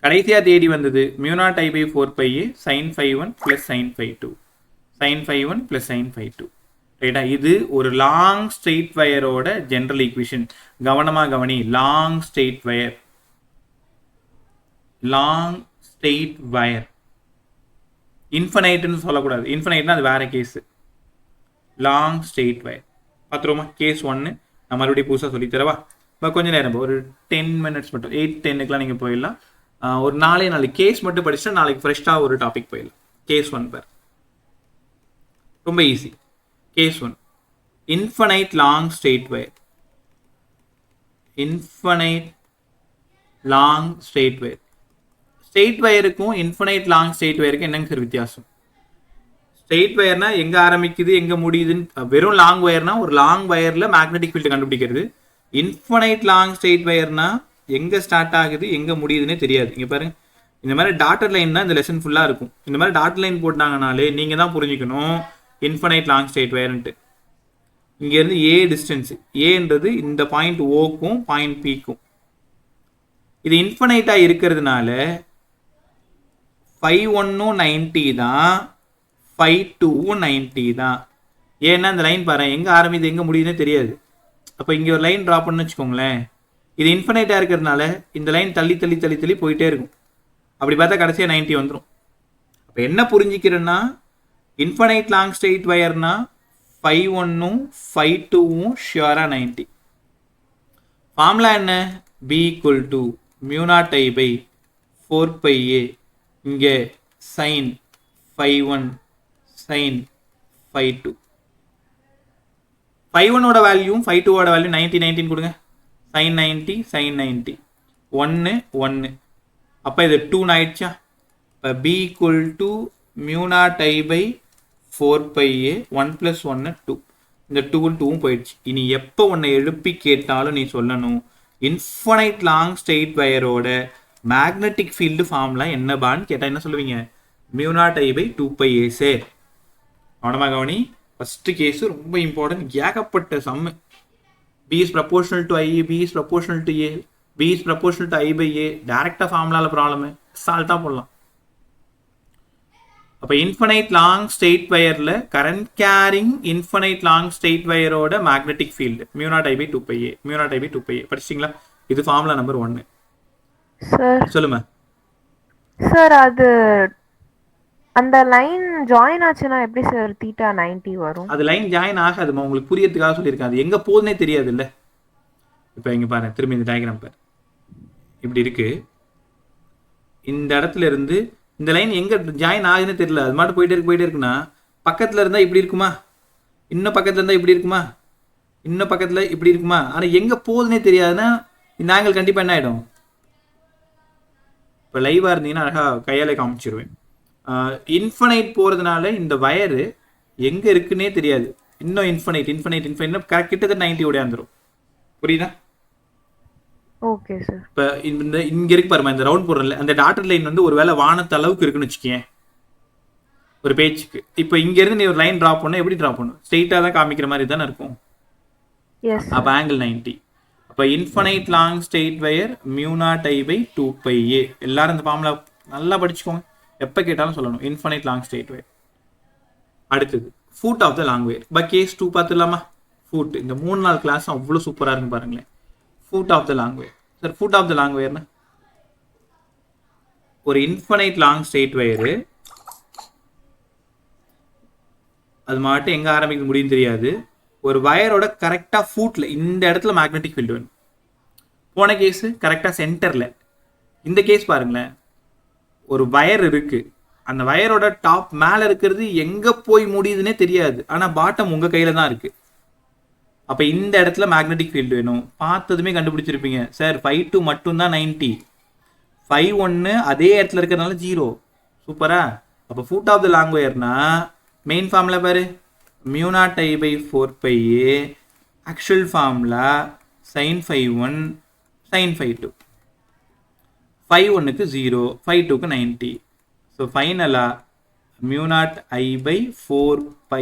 கடைசியாக தேடி வந்தது mu not I by 4 by A sine 5 plus sine 5 sine 5 plus sine 5. ரைட்டா? இது ஒரு லாங் ஸ்ட்ரெயிட் வயரோட ஜென்ரல் ஈக்குவேஷன். கவனமாக கவனி. Long straight wire, long straight wire. இன்ஃபனைட்னு சொல்லக்கூடாது. இன்ஃபனைட்னா அது வேற கேஸ். லாங் ஸ்ட்ரெயிட் வயர் பார்த்துருவோமா? கேஸ் 1 நான் மறுபடியும் புதுசாக சொல்லி தரவா? இப்போ கொஞ்சம் நேரம், ஒரு 10 மினிட்ஸ் மட்டும், 8-10க்குலாம் நீங்கள் போயிடலாம். ஒரு 4 கேஸ் மட்டும் படிச்சுட்டா நாளைக்கு ஃப்ரெஷ்ஷாக ஒரு டாபிக் போயிடலாம். கேஸ் 1 பேர் ரொம்ப easy. Case 1 infinite long straight wire. Infinite long straight wire. Straight வயருக்கும் இன்ஃபனைட் லாங் ஸ்ட்ரெயிட் வயருக்கும் என்னங்க சார் வித்தியாசம்? ஸ்ட்ரெயிட் வயர்னா எங்கே ஆரம்பிக்குது எங்கே முடியுதுன்னு, வெறும் லாங் வயர்னா ஒரு லாங் வயரில் மேக்னெட்டிக் ஃபீல்டு கண்டுபிடிக்கிறது. இன்ஃபனைட் லாங் ஸ்ட்ரெயிட் வயர்னா எங்கே ஸ்டார்ட் ஆகுது எங்கே முடியுதுன்னே தெரியாது. இங்கே பாருங்க, இந்த மாதிரி டாட்டர் லைன் தான் இந்த லெசன் ஃபுல்லாக இருக்கும். இந்த மாதிரி டாட்டர் லைன் போட்டாங்கனாலே நீங்கள் தான் புரிஞ்சுக்கணும் இன்ஃபனைட் லாங் ஸ்ட்ரெயிட் வயர்ன்ட்டு. இங்கேருந்து ஏ டிஸ்டன்ஸ், ஏன்றது இந்த பாயிண்ட் ஓக்கும் பாயிண்ட் பிக்கும். இது இன்ஃபனைட்டாக இருக்கிறதுனால 5 90 தான், 5 90 தான். ஏன்னா இந்த லைன் பாரு எங்கே ஆரம்பிது எங்கே முடியுதுன்னே தெரியாது. அப்போ இங்கே ஒரு லைன் ட்ரா பண்ணு வச்சுக்கோங்களேன். இது இன்ஃபனைட்டாக இருக்கிறதுனால இந்த லைன் தள்ளி தள்ளி தள்ளி தள்ளி போயிட்டே இருக்கும். அப்படி பார்த்தா கடைசியாக 90 வந்துடும். அப்போ என்ன புரிஞ்சிக்கிறேன்னா இன்ஃபனைட் லாங் ஸ்ட்ரெயிட் வயர்னா 5 5 ஷியோராக 90. ஃபார்முலா என்ன? B equal to mu not I by 4 by A. இங்கே சைன் 5 சைன் 5 5 வேல்யூவும் 5 வேல்யூ 90 கொடுங்க. Sine 90 sine 90 1 1. அப்போ இது 2 ஆயிடுச்சா? இப்போ B equal to mu not I by 4 by A 1 + 1 2. இந்த 2 போயிடுச்சு. இனி எப்போ உன்னை எழுப்பி கேட்டாலும் நீ சொல்லணும் இன்ஃபனைட் லாங் ஸ்ட்ரெயிட் வயரோட மேக்னெட்டிக் ஃபீல்டு ஃபார்முலா என்ன பான்னு கேட்டால் என்ன சொல்லுவீங்க? Mu not I by 2 by A. Sir கவனமாக கவனி. ஃபஸ்ட்டு கேஸு ரொம்ப இம்பார்ட்டன்ட். ஏகப்பட்ட சம்மு. B is proportional to I, B is proportional to A, B is proportional to I by A. டேரெக்டாக ஃபார்முலாவில் ப்ராப்ளமு சால்ட்டாக போடலாம். அப்போ இன்ஃபனைட் லாங் ஸ்ட்ரெயிட் வயரில் current carrying infinite long straight வயரோட magnetic field mu not I by 2 by A. Mu not I by 2 by A படிச்சிட்டிங்களா? இது formula number 1. Sir சொல்லுமா சார், அது அந்த லைன் ஜாயின் ஆச்சுன்னா எப்படி சார் தீட்டா 90 வரும்? அது லைன் ஜாயின் ஆகாதுமா. உங்களுக்கு புரியறதுக்காக சொல்லியிருக்கேன். அது எங்கே போகுதுன்னே தெரியாது இல்லை. இப்போ இங்கே பாருங்க, திரும்பி இந்த டயக்ராம் பாரு. இப்படி இருக்கு. இந்த இடத்துல இருந்து இந்த லைன் எங்கே ஜாயின் ஆகுதுன்னு தெரியல. அது மட்டும் போயிட்டே இருக்குன்னா பக்கத்தில் இருந்தால் இப்படி இருக்குமா, இன்னும் பக்கத்தில் இருந்தால் இப்படி இருக்குமா, இன்னும் பக்கத்தில் இப்படி இருக்குமா. ஆனால் எங்கே போகுதுன்னே தெரியாதுன்னா இந்த ஆங்கிள் கண்டிப்பாக என்ன ஆகிடும்? இப்போ லைவாக இருந்தீங்கன்னா அழகாக கையால் காமிச்சிருவேன். இன்ஃபனைட் போகிறதுனால இந்த வயரு எங்கே இருக்குன்னே தெரியாது. இன்னும் இன்ஃபனைட் கிட்டத்தட்ட 90 ஓடியாந்துடும். புரியுதா? Okay sir. இப்போ இந்த இங்கே இருக்கு பாருமா, இந்த ரவுண்ட் போடுறல அந்த டாட்டர் லைன் வந்து ஒரு வேளை வானத்து அளவுக்கு இருக்குன்னு வச்சுக்கேன் ஒரு பேஜுக்கு. இப்போ இங்கேருந்து நீ ஒரு லைன் ட்ரா பண்ண எப்படி ட்ரா பண்ணும்? ஸ்ட்ரெயிட்டாக தான் காமிக்கிற மாதிரி தானே இருக்கும். எஸ். அப்போ ஆங்கிள் 90. அப்போ infinite long straight wire μ0I/2πa. எல்லாரும் இந்த ஃபார்முலா நல்லா படிச்சுக்கோங்க, எப்போ கேட்டாலும் சொல்லணும். Infinite long straight wire. அடுத்தது foot of the long wire. இப்போ கேஸ் 2 பார்த்துடலாமா? ஃபுட் இந்த 3-4 கிளாஸ் அவ்வளோ சூப்பராக இருக்குன்னு பாருங்களேன். Foot of the long wire. Sir foot of the long வயர்னா ஒரு இன்ஃபனைட் லாங் ஸ்ட்ரெயிட் வயரு, அது மட்டும் எங்கே ஆரம்பிக்க முடியும் தெரியாது. ஒரு வயரோட கரெக்டாக ஃபுட்டில் இந்த இடத்துல மேக்னெட்டிக் ஃபீல்டு வேணும். போன கேஸு கரெக்டாக சென்டரில். இந்த கேஸ் பாருங்களேன், ஒரு வயர் இருக்குது, அந்த வயரோட டாப் மேலே இருக்கிறது எங்கே போய் முடியுதுன்னே தெரியாது, ஆனால் பாட்டம் உங்கள் கையில் தான் இருக்குது. அப்போ இந்த இடத்துல மேக்னெட்டிக் ஃபீல்டு வேணும். பார்த்ததுமே கண்டுபிடிச்சிருப்பீங்க சார் 5-2 மட்டும்தான் 90, 5-1 அதே இடத்துல இருக்கிறதுனால 0. சூப்பரா? அப்போ ஃபுட் ஆஃப் த லாங் வயர்னா மெயின் ஃபார்முலா பாரு, μ0I/4πa. Actual formula sin 5-1 sin 5-2. 5-1க்கு 0, 5-2க்கு 90. ஸோ ஃபைனலாக μ0I/4πa.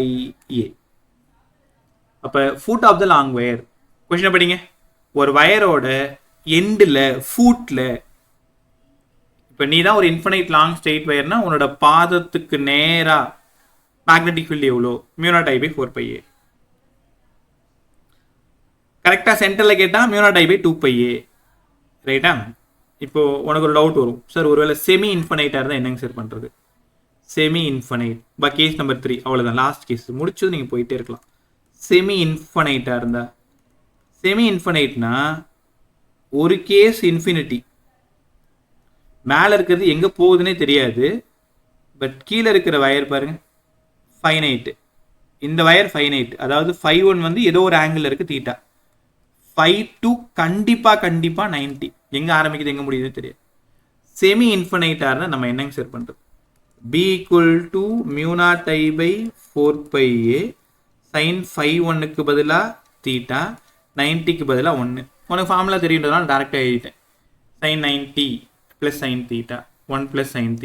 அப்போ foot of the long wire கொஸ்டினை படிங்க. ஒரு வயரோட எண்டில் ஃபுட்டில், இப்போ நீ தான் ஒரு இன்ஃபனைட் லாங் ஸ்ட்ரெயிட் வயர்னா உன்னோட பாதத்துக்கு நேராக மேக்னெட்டிக் ஃபீல்டு எவ்வளோ? μ0I/4πa. கரெக்டாக சென்டரில் கேட்டால் μ0I/2πa. ரைட்டா? இப்போ உனக்கு ஒரு டவுட் வரும், சார் ஒருவேளை செமி இன்ஃபனைட்டாக இருந்தால் என்னங்க சார் பண்ணுறது? செமி இன்ஃபனைட் கேஸ் நம்பர் 3 அவ்வளோதான், லாஸ்ட் கேஸ் முடிச்சது. நீங்கள் போயிட்டே இருக்கலாம். செமி இன்ஃபனைட்டாக இருந்தால், செமி இன்ஃபனைட்னா ஒரு கேஸ் இன்ஃபினிட்டி, மேலே இருக்கிறது எங்கே போகுதுன்னே தெரியாது, பட் கீழே இருக்கிற வயர் பாருங்க ஃபைனைட்டு. இந்த வயர் ஃபைனைட், அதாவது 5-1 வந்து ஏதோ ஒரு ஆங்கிள் இருக்குது தீட்டா, 5-2 கண்டிப்பாக 90. எங்கே ஆரம்பிக்குது எங்கே முடியுது தெரியாது. செமி இன்ஃபனைட்டாக இருந்தால் நம்ம என்னங்க சார் பண்ணுறது? b = μ0I/4πa sin 5-1க்கு பதிலாக தீட்டா, 90க்கு பதிலாக 1. உனக்கு ஃபார்முலா தெரியுன்றதுனால டேரெக்டாக எழுதிட்டேன். sin 90 + sin θ 1 + sin θ.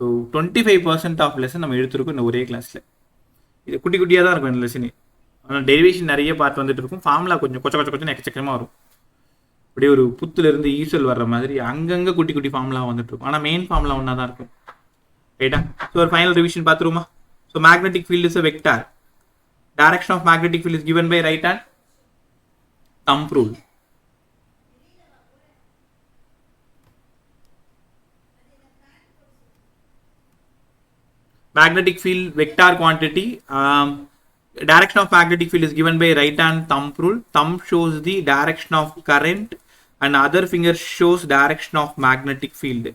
So 25% of lesson நம்ம எடுத்துருக்கோம் இந்த ஒரே கிளாஸில். இது குட்டி குட்டியாக தான் இருக்கும் இந்த லெசனு. ஆனால் டெரிவேஷன் நிறைய பார்த்து வந்துட்டு இருக்கும், ஃபார்முலா கொஞ்சம் கொச்சன்னு எக்கச்சக்கமாக வரும். அப்படியே ஒரு புத்துலேருந்து ஈசல் வர்ற மாதிரி அங்கங்கே குட்டி குட்டி ஃபார்முலா வந்துட்டு இருக்கும். ஆனால் மெயின் ஃபார்முலா ஒன்றா தான் இருக்கும். ரைட்டா? ஸோ ஒரு ஃபைனல் ரிவிஷன் பார்த்துருமா? So magnetic field is a vector. Direction of magnetic field is given by right hand thumb rule. Magnetic field vector quantity. Direction of magnetic field is given by right hand thumb rule. Thumb shows the direction of current and other finger shows direction of magnetic field.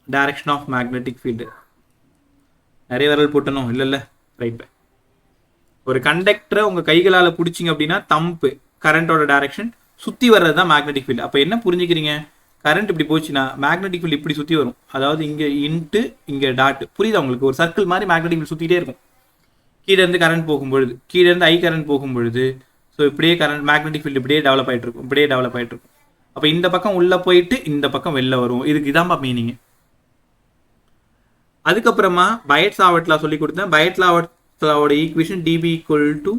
Direction of magnetic field. நிறைய விரல் போட்டணும் இல்லை right by. ஒரு கண்டக்டரை உங்கள் கைகளால் பிடிச்சிங்க அப்படின்னா தம்பு கரண்ட்டோட டைரக்ஷன் சுற்றி வர்றது தான் மேக்னெட்டிக் ஃபீல்டு. அப்போ என்ன புரிஞ்சுக்கிறீங்க? கரண்ட் இப்படி போச்சுன்னா மேக்னெட்டிக் ஃபீல்டு இப்படி சுற்றி வரும், அதாவது இங்கே இன்ட்டு இங்கே டாட். புரியுதா உங்களுக்கு? ஒரு சர்க்கிள் மாதிரி மேக்னெட்டிக் ஃபீல்டு சுற்றிட்டே இருக்கும். கீழேருந்து கரண்ட் போகும்பொழுது, கீழேருந்து ஐ கரண்ட் போகும்பொழுது, ஸோ இப்படியே கரண்ட் மேக்னெட்டிக் ஃபீல்டு இப்படியே டெவலப் ஆகிட்டு இருக்கும், இப்படியே டெவலப் ஆகிட்டு இருக்கும். அப்போ இந்த பக்கம் உள்ளே போயிட்டு இந்த பக்கம் வெளில வரும். இதுக்கு இதான்பா மீனிங். அதுக்கப்புறமா பயட் சாவர்ட் லா சொல்லி கொடுத்தேன். பயட் லாவோட equation dB =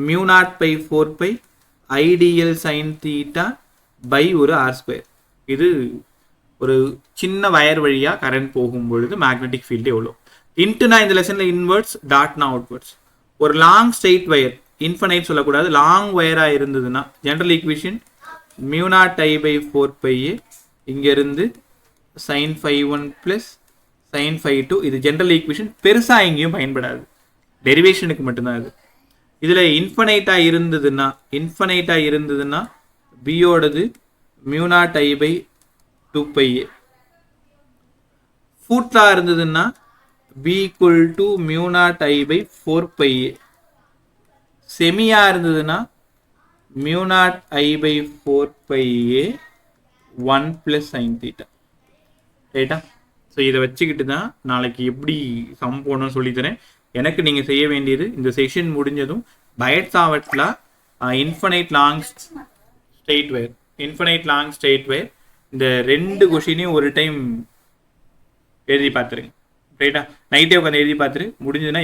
μ0/4π IDL sin θ by ஒரு r². இது ஒரு சின்ன வயர் வழியாக கரண்ட் போகும்பொழுது மேக்னெட்டிக் ஃபீல்டு எவ்வளோ இன்ட்டு. நான் இந்த லெசனில் இன்வெர்ட்ஸ் டாட்னா அவுட்வர்ட்ஸ். ஒரு லாங் ஸ்ட்ரெயிட் வயர், இன்ஃபனைட் சொல்லக்கூடாது, லாங் வயராக இருந்ததுன்னா ஜென்ரல் ஈக்குவேஷன் μ0I/4πa இங்கேருந்து sin 5-1 + sin 5-2. இது ஜென்ரல் ஈக்குவேஷன், பெருசாக எங்கேயும் பயன்படாது, டெரிவேஷனுக்கு மட்டும்தான் இது. இதில் இன்ஃபனைட்டாக இருந்ததுன்னா பியோடது μ0I/2πa. ஃபுட்டாக இருந்ததுன்னா b = μ0I/4πa. செமியாக இருந்ததுன்னா μ0I/4πa 1 + sin θ. ரைட்டா? ஸோ இதை வச்சுக்கிட்டு தான் நாளைக்கு எப்படி சம் போடணும்னு சொல்லித்தரேன். எனக்கு நீங்கள் செய்ய வேண்டியது இந்த செஷன் முடிஞ்சதும் Biot Savart law, infinite long straight wire, infinite long straight wire இந்த 2 கொஷினையும் ஒரு டைம் எழுதி பார்த்துருங்க. ரைட்டா? நைட்டே உட்காந்து எழுதி பார்த்துட்டு முடிஞ்சதுன்னா